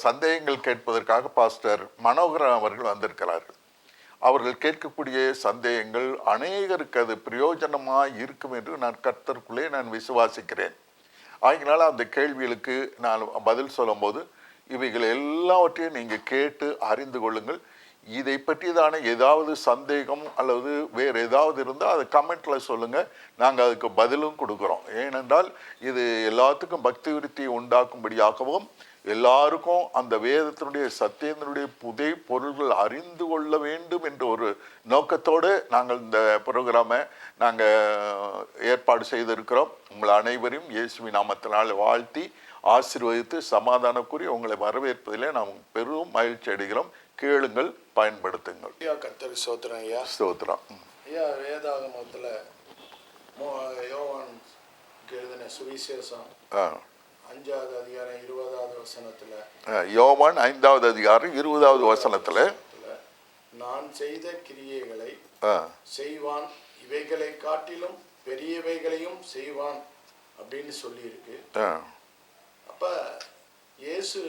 சந்தேகங்கள் கேட்பதற்காக பாஸ்டர் மனோகரன் அவர்கள் வந்திருக்கிறார்கள். அவர்கள் கேட்கக்கூடிய சந்தேகங்கள் அநேகருக்கு அது பிரயோஜனமாக இருக்கும் என்று நான் கர்த்தருக்குள்ளே நான் விசுவாசிக்கிறேன். அதனால அந்த கேள்விகளுக்கு நான் பதில் சொல்லும்போது இவைகள் எல்லாவற்றையும் நீங்கள் கேட்டு அறிந்து கொள்ளுங்கள். இதை பற்றியதான ஏதாவது சந்தேகம் அல்லது வேறு ஏதாவது இருந்தால் அதை கமெண்ட்டில் சொல்லுங்கள், நாங்கள் அதுக்கு பதிலும் கொடுக்குறோம். ஏனென்றால் இது எல்லாத்துக்கும் பக்தி விருத்தியை உண்டாக்கும்படியாகவும் எல்லாருக்கும் அந்த வேதத்தினுடைய சத்தியத்தினுடைய புதை பொருள்கள் அறிந்து கொள்ள வேண்டும் என்ற ஒரு நோக்கத்தோடு நாங்கள் இந்த ப்ரோக்ராமை நாங்கள் ஏற்பாடு செய்திருக்கிறோம். உங்கள் அனைவரையும் இயேசுவின் நாமத்தினால் வாழ்த்தி ஆசீர்வதித்து சமாதான கூறி உங்களை வரவேற்பதிலே நாம் பெரும் மகிழ்ச்சி அடைகிறோம். கேளுங்கள், பயன்படுத்துங்கள். கர்த்தருக்கு ஸ்தோத்திரம் ஐயா. ஸ்தோத்திரம் ஐயா. வேதாகமத்தில் யோவான் எழுதின சுவிசேஷம் 5வது அதிகாரம் 20வது வசனத்தில், யோவான் 5வது அதிகாரம் 20வது வசனத்தில், நான் செய்த கிரியைகளை செய்வான், இவைகளை காட்டிலும் பெரியவைகளையும் செய்வான் அப்படின்னு சொல்லியிருக்கு. அப்ப இயேசு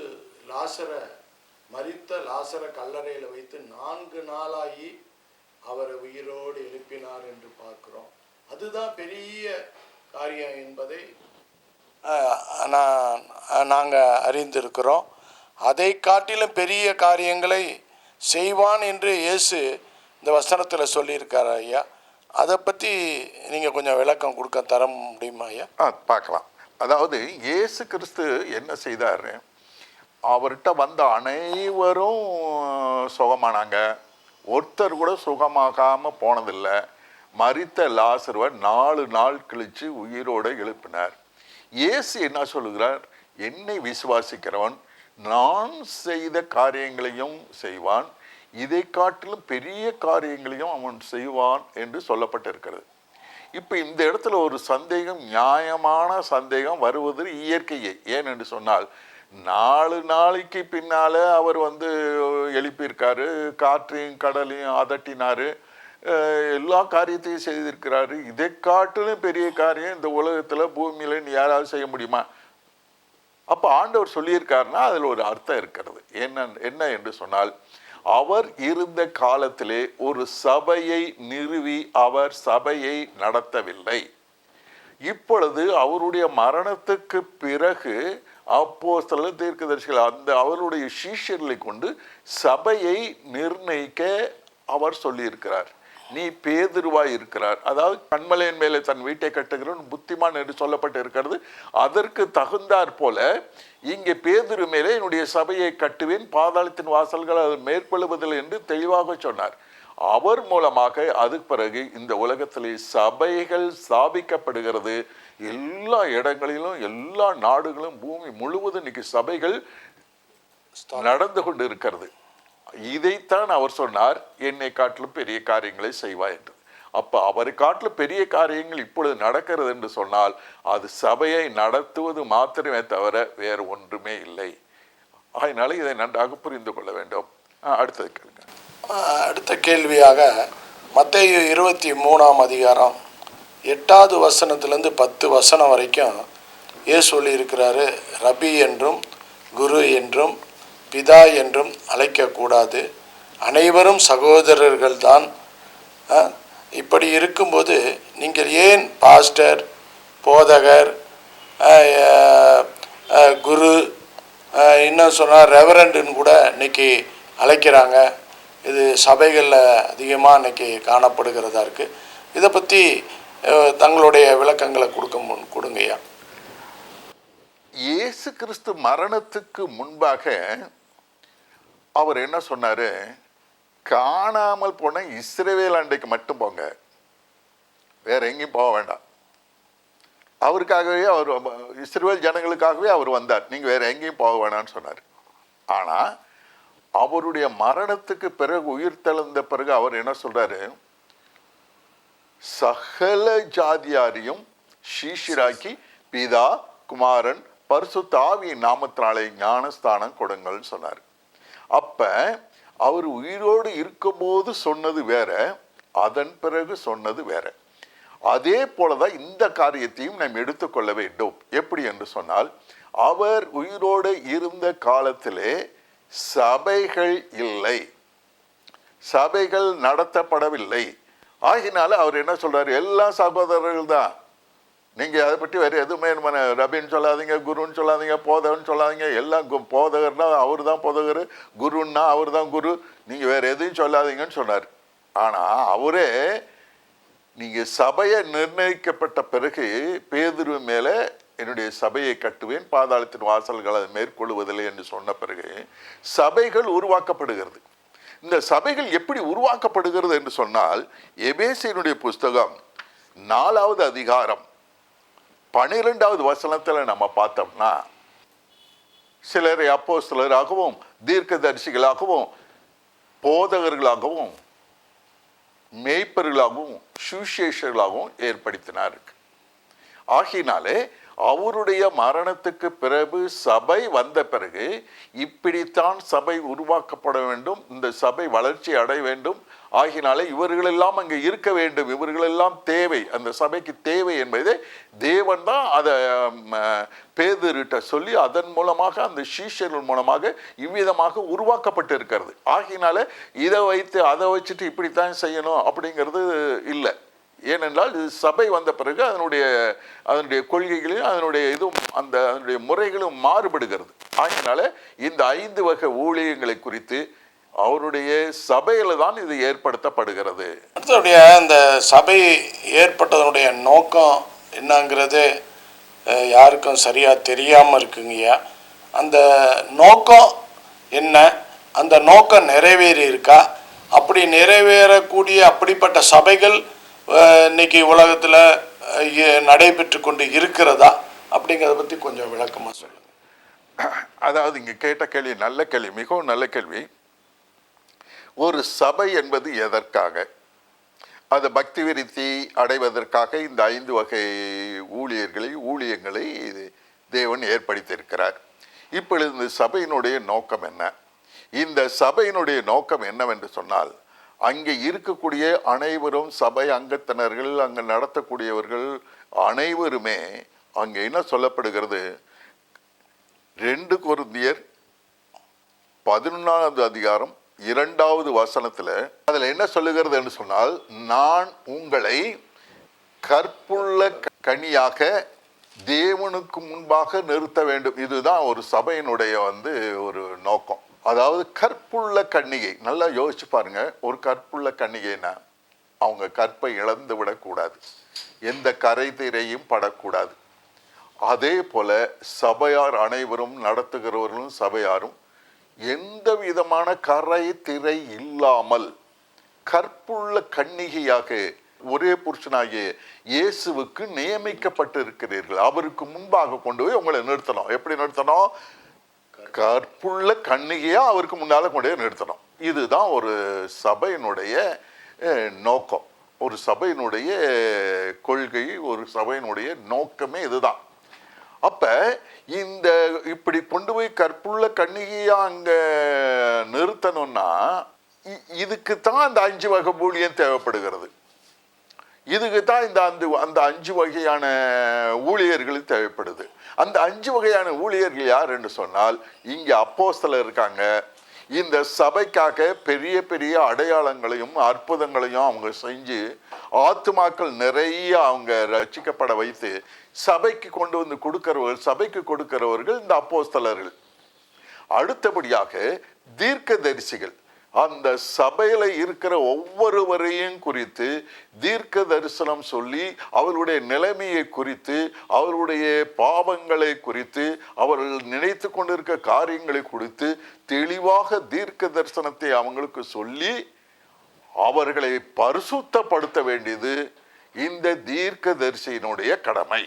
மரித்த லாசரை கல்லறையில் வைத்து 4 நாளாகி அவரை உயிரோடு எழுப்பினார் என்று பார்க்கிறோம். அதுதான் பெரிய காரியம் என்பதை நாங்கள் அறிந்திருக்கிறோம். அதை காட்டிலும் பெரிய காரியங்களை செய்வான் என்று இயேசு இந்த வசனத்தில் சொல்லியிருக்கார் ஐயா. அதை பற்றி நீங்கள் கொஞ்சம் விளக்கம் தர முடியுமா ஐயா? பார்க்கலாம். அதாவது இயேசு கிறிஸ்து என்ன செய்தார், அவர்கிட்ட வந்த அனைவரும் சுகமானாங்க, ஒருத்தர் கூட சுகமாகாமல் போனதில்லை. மரித்த லாசருவை 4 நாள் கழித்து உயிரோடு எழுப்பினார். இயேசு என்ன சொல்லுகிறார், என்னை விசுவாசிக்கிறவன் நான் செய்த காரியங்களையும் செய்வான், இதை காட்டிலும் பெரிய காரியங்களையும் அவன் செய்வான் என்று சொல்லப்பட்டிருக்கிறது. இப்போ இந்த இடத்துல ஒரு சந்தேகம், நியாயமான சந்தேகம் வருவது இயற்கையே. ஏன் என்று சொன்னால் 4 நாளைக்கு பின்னால் அவர் எழுப்பியிருக்காரு, காற்றையும் கடலையும் அதட்டினார், எல்லா காரியத்தையும் செய்திருக்கிறாரு. இதை காட்டிலும் பெரிய காரியம் இந்த உலகத்தில் பூமியில் யாராவது செய்ய முடியுமா? அப்போ ஆண்டவர் சொல்லியிருக்காருன்னா அதில் ஒரு அர்த்தம் இருக்கிறது. என்ன என்று சொன்னால், அவர் இருந்த காலத்திலே ஒரு சபையை நிறுவி அவர் சபையை நடத்தவில்லை. இப்பொழுது அவருடைய மரணத்துக்கு பிறகு அப்போஸ்தலர், தீர்க்கதரிசிகள் அவருடைய சீஷர்களை கொண்டு சபையை நிர்ணயிக்க அவர் சொல்லியிருக்கிறார். நீ பேதுருவாய் இருக்கிறார், அதாவது கண்மலையின் மேலே தன் வீட்டை கட்டுகிறவன் புத்திமான் என்று சொல்லப்பட்டு இருக்கிறது. அதற்கு தகுந்தாற் போல இங்கே பேதுரு மேலே என்னுடைய சபையை கட்டுவேன், பாதாளத்தின் வாசல்கள் அது மேற்கொள்வதில்லை என்று தெளிவாக சொன்னார். அவர் மூலமாக அதுக்கு பிறகு இந்த உலகத்திலே சபைகள் ஸ்தாபிக்கப்படுகிறது. எல்லா இடங்களிலும், எல்லா நாடுகளும், பூமி முழுவதும் இன்னைக்கு சபைகள் நடந்து கொண்டு இருக்கிறது. இதைத்தான் அவர் சொன்னார், என்னை காட்டிலும் பெரிய காரியங்களை செய்வாய் என்று. அப்போ அவரை காட்டிலும் பெரிய காரியங்கள் இப்பொழுது நடக்கிறது என்று சொன்னால் அது சபையை நடத்துவது மாத்திரமே தவிர வேறு ஒன்றுமே இல்லை. அதனால இதை நன்றாக புரிந்து கொள்ள வேண்டும். அடுத்தது கேளுங்க. அடுத்த கேள்வியாக மத்தேயு 23ஆம் அதிகாரம் 8வது வசனத்திலேருந்து 10 வசனம் வரைக்கும் இயேசு சொல்லியிருக்கிறாரு, ரபி என்றும் குரு என்றும் பிதா என்றும் அழைக்கக்கூடாது, அனைவரும் சகோதரர்கள் தான். இப்படி இருக்கும்போது நீங்கள் ஏன் பாஸ்டர், போதகர், குரு, இன்னும் சொன்னால் ரெவரண்டுன்னு கூட இன்னைக்கு அழைக்கிறாங்க? இது சபைகளில் அதிகமாக இன்னைக்கு காணப்படுகிறதா இருக்குது. இதை பற்றி தங்களுடைய விளக்கங்களை கொடுங்கய்யா. இயேசு கிறிஸ்து மரணத்துக்கு முன்பாக அவர் என்ன சொன்னார், காணாமல் போன இஸ்ரவேல் அண்டைக்கு மட்டும் போங்க, வேற எங்கேயும் போக வேண்டாம். அவருக்காகவே அவர் இஸ்ரவேல் ஜனங்களுக்காகவே அவர் வந்தார், நீங்கள் வேற எங்கேயும் போக வேணாம்னு சொன்னார். ஆனால் அவருடைய மரணத்துக்கு பிறகு, உயிர் தெழுந்த பிறகு அவர் என்ன சொல்றாரு, சகல ஜாதியாரையும் சீஷராக்கி பிதா, குமாரன், பரிசுத்த ஆவியின் நாமத்தினாலே ஞானஸ்தானம் கொடுங்கள் சொன்னார். அப்ப அவர் உயிரோடு இருக்கும்போது சொன்னது வேற, அதன் பிறகு சொன்னது வேற. அதே போலதான் இந்த காரியத்தையும் நாம் எடுத்துக்கொள்ள வேண்டும். எப்படி என்று சொன்னால், அவர் உயிரோடு இருந்த காலத்திலே சபைகள் இல்லை, சபைகள் நடத்தப்படவில்லை. ஆகினால அவர் என்ன சொல்றாரு, எல்லா சகோதரர்கள் தான், நீங்க அதை பற்றி வேற எதுவுமே ரபின்னு சொல்லாதீங்க, குருன்னு சொல்லாதீங்க, போதகர்னு சொல்லாதீங்க. எல்லாம் போதகர்னா அவர் தான் போதகர், குருன்னா அவர் தான் குரு, நீங்க வேற எதையும் சொல்லாதீங்கன்னு சொன்னார். ஆனா அவரே நீங்க சபையை நிர்ணயிக்கப்பட்ட பிறகு பேதுரு மேல என்னுடைய சபையை கட்டுவேன், பாதாளத்தின் வாசல்கள் அதை மேற்கொள்வதில்லை என்று சொன்ன பிறகு சபைகள் உருவாக்கப்படுகிறது. இந்த சபைகள் எப்படி உருவாக்கப்படுகிறது என்று சொன்னால், எபேசியனுடைய புஸ்தகம் 4வது அதிகாரம் 12வது வசனத்துல நம்ம பார்த்தோம்னா, சிலரை அப்போஸ்தலராகவும் தீர்க்கதரிசிகளாகவும் போதகர்களாகவும் மேய்ப்பர்களாகவும் சுவிசேஷர்களாகவும் ஏற்படுத்தினார். ஆகினாலே அவருடைய மரணத்துக்கு பிறகு சபை வந்த பிறகு இப்படித்தான் சபை உருவாக்கப்பட வேண்டும், இந்த சபை வளர்ச்சி அடைய வேண்டும். ஆகினாலே இவர்களெல்லாம் அங்கே இருக்க வேண்டும், இவர்களெல்லாம் தேவை, அந்த சபைக்கு தேவை என்பதை தேவன் தான் அதை பேதுருட்ட சொல்லி அதன் மூலமாக அந்த சீஷர்கள் மூலமாக இவ்விதமாக உருவாக்கப்பட்டு இருக்கிறது. ஆகினால இதை வைத்து அதை வச்சுட்டு இப்படித்தான் செய்யணும் அப்படிங்கிறது இல்லை. ஏனென்றால் இது சபை வந்த பிறகு அதனுடைய கொள்கைகளையும் அதனுடைய முறைகளும் மாறுபடுகிறது. ஆகினால இந்த 5 வகை ஊழியங்களை குறித்து அவருடைய சபையில தான் இது ஏற்படுத்தப்படுகிறது. அடுத்தபடியா இந்த சபை ஏற்பட்டதனுடைய நோக்கம் என்னங்கிறது யாருக்கும் சரியா தெரியாம இருக்குங்கய்யா. அந்த நோக்கம் என்ன, அந்த நோக்கம் நிறைவேறி இருக்கா, அப்படி நிறைவேறக்கூடிய அப்படிப்பட்ட சபைகள் இன்னைக்கு உலகத்துல நடைபெற்று கொண்டு இருக்கிறதா அப்படிங்கிறத பத்தி கொஞ்சம் விளக்கமா சொல்லுங்க. அதாவது இங்க கேட்ட கேள்வி நல்ல கேள்வி, மிகவும் நல்ல கேள்வி. ஒரு சபை என்பது எதற்காக? அது பக்தி விருத்தி அடைவதற்காக இந்த 5 வகை ஊழியங்களை தேவன் ஏற்படுத்தியிருக்கிறார். இப்பொழுது இந்த சபையினுடைய நோக்கம் என்ன? இந்த சபையினுடைய நோக்கம் என்னவென்று சொன்னால், அங்கே இருக்கக்கூடிய அனைவரும் சபை அங்கத்தினர்கள், அங்கே நடத்தக்கூடியவர்கள் அனைவருமே அங்கே என்ன சொல்லப்படுகிறது, 2 கொரிந்தியர் 11வது அதிகாரம் 2வது வசனத்துல அதுல என்ன சொல்லுகிறது என்று சொன்னால், நான் உங்களை கற்புள்ள கனியாக தேவனுக்கு முன்பாக நிறுத்த வேண்டும். இதுதான் ஒரு சபையினுடைய ஒரு நோக்கம். அதாவது கற்புள்ள கன்னிகை, நல்லா யோசிச்சு பாருங்க. ஒரு கற்புள்ள கன்னிகைனா அவங்க கற்பை இழந்து விடக்கூடாது, எந்த கரை திரையும் படக்கூடாது. அதே போல சபையார் அனைவரும் நடத்துகிறவர்களும் சபையாரும் எந்த விதமான கரை திரை இல்லாமல் கற்புள்ள கன்னிகையாக ஒரே புருஷனாகிய இயேசுவுக்கு நியமிக்கப்பட்டு இருக்கிறீர்கள். அவருக்கு முன்பாக கொண்டு போய் உங்களை நிறுத்தணும். எப்படி நிறுத்தணும்? கற்புள்ள கன்னிகையா அவருக்கு முன்னால கொண்டு போய் நிறுத்தணும். இதுதான் ஒரு சபையினுடைய நோக்கம், ஒரு சபையினுடைய கொள்கை, ஒரு சபையினுடைய நோக்கமே இதுதான். அப்ப இந்த இப்படி கொண்டு போய் கற்புள்ள கன்னிகையா அங்க நிறுத்தணும்னா இதுக்கு தான் அந்த 5 வகை ஊழியம் தேவைப்படுகிறது. இதுக்கு தான் அந்த 5 வகையான ஊழியர்கள் தேவைப்படுது. அந்த 5 வகையான ஊழியர்கள் யார் என்று சொன்னால், இங்க அப்போஸ்தலர் இருக்காங்க. இந்த சபைக்காக பெரிய பெரிய அடையாளங்களையும் அற்புதங்களையும் அவங்க செஞ்சு ஆத்துமாக்கள் நிறைய அவங்க ரட்சிக்கப்பட வைத்து சபைக்கு கொண்டு வந்து கொடுக்கிறவர்கள் இந்த அப்போஸ்தலர்கள். அடுத்தபடியாக தீர்க்கதரிசிகள், அந்த சபையில இருக்கிற ஒவ்வொருவரையும் குறித்து தீர்க்க தரிசனம் சொல்லி அவர்களுடைய நிலைமையை குறித்து, அவர்களுடைய பாவங்களை குறித்து, அவர்கள் நினைத்து கொண்டிருக்க காரியங்களை குறித்து தெளிவாக தீர்க்க தரிசனத்தை அவங்களுக்கு சொல்லி அவர்களை பரிசுத்தப்படுத்த வேண்டியது இந்த தீர்க்க தரிசியினுடைய கடமை.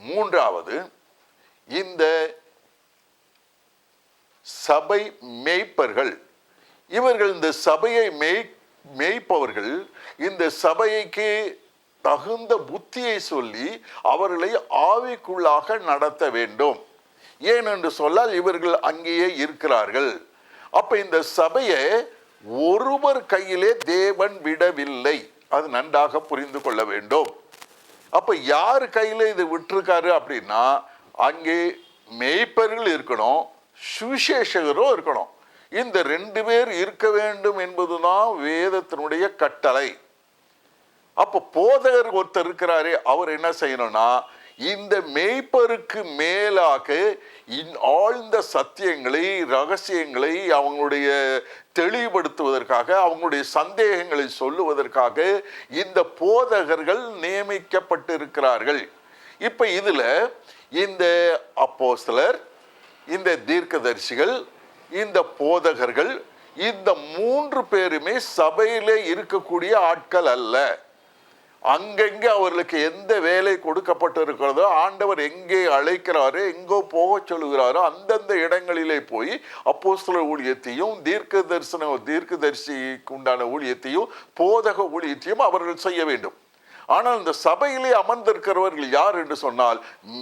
மூன்றாவது, இந்த சபை மேய்ப்பர்கள். இவர்கள் இந்த சபையை மேய்ப்பவர்கள் இந்த சபைக்கு தகுந்த புத்தியை சொல்லி அவர்களை ஆவிக்குள்ளாக நடத்த வேண்டும். ஏனென்று சொன்னால் இவர்கள் அங்கேயே இருக்கிறார்கள். அப்ப இந்த சபையை ஒருவர் கையிலே தேவன் விடவில்லை. அது நன்றாக புரிந்து கொள்ள வேண்டும். அப்ப யார் கையில இது விட்டுருக்காரு அப்படின்னா, அங்கே மேய்ப்பர்கள் இருக்கணும், சுவிசேஷகரும் இருக்கணும். இந்த 2 பேர் இருக்க வேண்டும் என்பதுதான் வேதத்தினுடைய கட்டளை. அப்ப போதகர் ஒருத்தர் இருக்கிறாரே, அவர் என்ன செய்யணும்னா, இந்த மேய்ப்பருக்கு மேலாக ஆழ்ந்த சத்தியங்களை, ரகசியங்களை அவங்களுடைய தெளிவுபடுத்துவதற்காக, அவங்களுடைய சந்தேகங்களை சொல்லுவதற்காக இந்த போதகர்கள் நியமிக்கப்பட்டிருக்கிறார்கள். இப்ப இதுல இந்த அப்போஸ்தலர், இந்த தீர்க்கதரிசிகள், இந்த போதகர்கள், இந்த 3 பேருமே சபையிலே இருக்கக்கூடிய ஆட்கள் அல்ல. அங்கங்கே அவர்களுக்கு எந்த வேலை கொடுக்கப்பட்டிருக்கிறதோ, ஆண்டவர் எங்கே அழைக்கிறாரோ, எங்கோ போக சொல்லுகிறாரோ, அந்தந்த இடங்களிலே போய் அப்போஸ்தலர் ஊழியத்தையும், தீர்க்கதரிசிக்கு உண்டான ஊழியத்தையும், போதக ஊழியத்தையும் அவர்கள் செய்ய வேண்டும். ஆனால் இந்த சபையிலே அமர்ந்திருக்கிறவர்கள் யார் என்று சொன்னால்,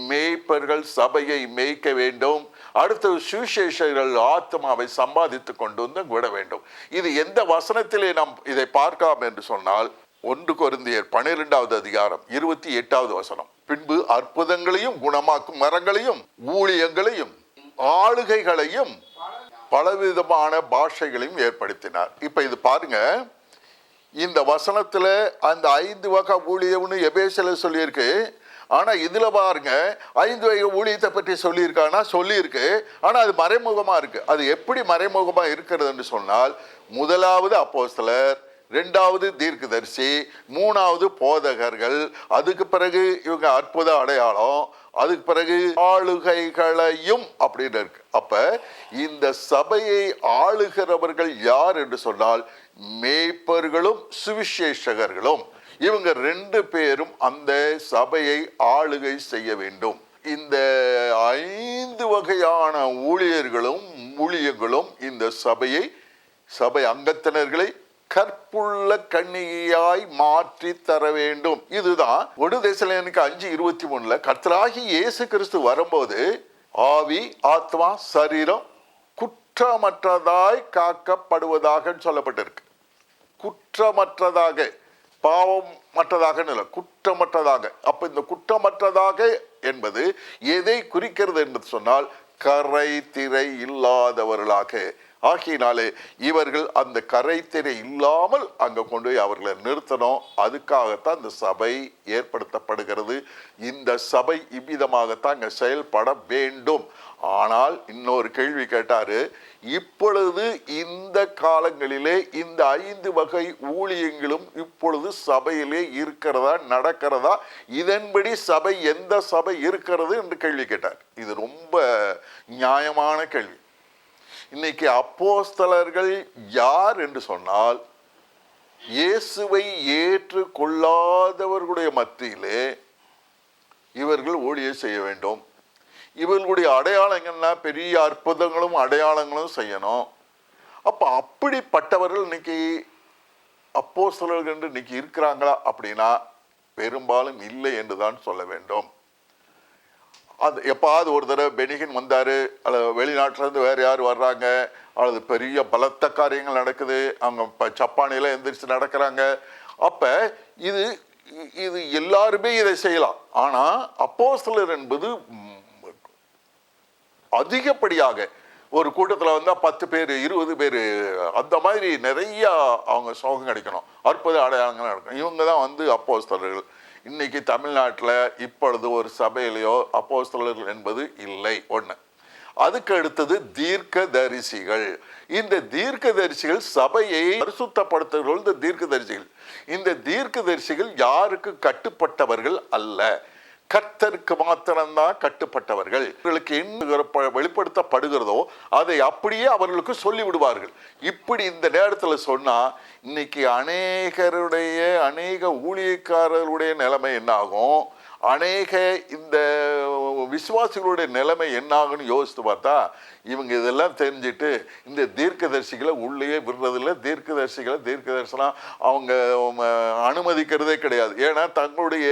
மேய்ப்பர்கள் சபையை மேய்க்க வேண்டும். அடுத்தது சுவிசேஷகர்கள் ஆத்மாவை சம்பாதித்து கொண்டு வந்து விட வேண்டும். இது எந்த வசனத்திலே நாம் இதை பார்க்கலாம் என்று சொன்னால், 1 கொரிந்தியர் 12வது அதிகாரம் 28வது வசனம். பின்பு அற்புதங்களையும், குணமாக்கும் மரங்களையும், ஊழியங்களையும், ஆளுகைகளையும், பலவிதமான பாஷைகளையும் ஏற்படுத்தினார். இப்ப இது பாருங்க, இந்த வசனத்துல அந்த 5 வகை ஊழியம்னு எபேசில சொல்லியிருக்கு. ஆனா இதுல பாருங்க, 5 வகை ஊழியத்தை பற்றி சொல்லியிருக்கானா, சொல்லியிருக்கு. ஆனா அது மறைமுகமா இருக்கு. அது எப்படி மறைமுகமா இருக்கிறது என்று சொன்னால், முதலாவது அப்போஸ்தலர், 2வது தீர்க்கதரிசி, 3வது போதகர்கள், அதுக்கு பிறகு இவங்க அற்புத அடையாளம், அதுக்கு பிறகு ஆளுகைகளையும் அப்படின்னு இருக்கு. அப்ப இந்த சபையை ஆளுகிறவர்கள் யார் என்று சொன்னால், மேய்ப்பர்களும் சுவிசேஷகர்களும். இவங்க 2 பேரும் அந்த சபையை ஆளுகை செய்ய வேண்டும். இந்த 5 வகையான ஊழியர்களும் இந்த சபை அங்கத்தினர்களை கற்புள்ள கன்னிகையாய் மாற்றி தர வேண்டும். இதுதான் 1 தெசலோனிக்கேயர் 5:23 கர்த்தராகிய இயேசு கிறிஸ்து வரும்போது ஆவி, ஆத்மா, சரீரம் குற்றமற்றதாய் காக்கப்படுவதாக சொல்லப்பட்டிருக்கு. குற்றமற்றதாக, பாவம் மற்றதாக இல்லை, குற்றமற்றதாக. அப்ப இந்த குற்றமற்றதாக என்பது எதை குறிக்கிறது என்று சொன்னால், கரை திரை இல்லாதவர்களாக. ஆகையினாலே இவர்கள் அந்த கரைத்திரை இல்லாமல் அங்க கொண்டு போய் அவர்களை நிறுத்தணும். அதுக்காகத்தான் இந்த சபை ஏற்படுத்தப்படுகிறது. இந்த சபை இவ்விதமாகத்தான் அங்க செயல்பட வேண்டும். ஆனால் இன்னொரு கேள்வி கேட்டாரு, இப்பொழுது இந்த காலங்களிலே இந்த 5 வகை ஊழியங்களும் இப்பொழுது சபையிலே இருக்கிறதா, நடக்கிறதா, இதன்படி சபை, எந்த சபை இருக்கிறது என்று கேள்வி கேட்டார். இது ரொம்ப நியாயமான கேள்வி. இன்னைக்கு அப்போஸ்தலர்கள் யார் என்று சொன்னால், இயேசுவை ஏற்றுக்கொள்ளாதவர்களுடைய மத்தியிலே இவர்கள் ஊழியம் செய்ய வேண்டும். இவர்களுடைய அடையாளங்கள்னா பெரிய அற்புதங்களும் அடையாளங்களும் செய்யணும். அப்ப அப்படிப்பட்டவர்கள் இன்னைக்கு அப்போஸ்தலர்கள் என்று இன்னைக்கு இருக்கிறாங்களா அப்படின்னா பெரும்பாலும் இல்லை என்றுதான் சொல்ல வேண்டும். அது எப்பாவது ஒரு தடவை பெனிகின் வந்தாரு, அல்லது வெளிநாட்டிலேருந்து வேறு யார் வர்றாங்க, அல்லது பெரிய பலத்த காரியங்கள் நடக்குது, அவங்க ஜப்பானில எந்திரிச்சு நடக்கிறாங்க. அப்ப இது எல்லாருமே இதை செய்யலாம். ஆனா அப்போஸ்தலர் என்பது அதிகப்படியாக ஒரு கூட்டத்தில் வந்தால் 10 பேர் 20 பேர் அந்த மாதிரி நிறைய அவங்க சோகம் கிடைக்கணும், அற்புத அடையாளங்கள் நடக்கணும். இவங்க தான் அப்போஸ்தலர்கள். இன்னைக்கு தமிழ்நாட்டில் இப்பொழுது ஒரு சபையிலையோ அப்போஸ்தலர்கள் என்பது இல்லை. ஒன்று. அதுக்கு அடுத்தது தீர்க்கதரிசிகள். இந்த தீர்க்கதரிசிகள் சபையை பரிசுத்தப்படுத்துகிறவர்கள் இந்த தீர்க்கதரிசிகள். இந்த தீர்க்கதரிசிகள் யாருக்கு கட்டுப்பட்டவர்கள் அல்ல, கர்த்தருக்கு மாத்திரம்தான் கட்டுப்பட்டவர்கள். இவர்களுக்கு என்ன வெளிப்படுத்தப்படுகிறதோ அதை அப்படியே அவர்களுக்கு சொல்லி விடுவார்கள். இப்படி இந்த நேரத்தில் சொன்னா இன்னைக்கு அநேக ஊழியக்காரர்களுடைய நிலைமை என்ன ஆகும், அநேக இந்த விசுவாசிகளுடைய நிலைமை என்னாகுன்னு யோசித்து பார்த்தா, இவங்க இதெல்லாம் தெரிஞ்சுட்டு இந்த தீர்க்கதரிசிகளை உள்ளே விடுறதில்லை. தீர்க்கதரிசனம் அவங்க அனுமதிக்கிறதே கிடையாது. ஏன்னா தங்களுடைய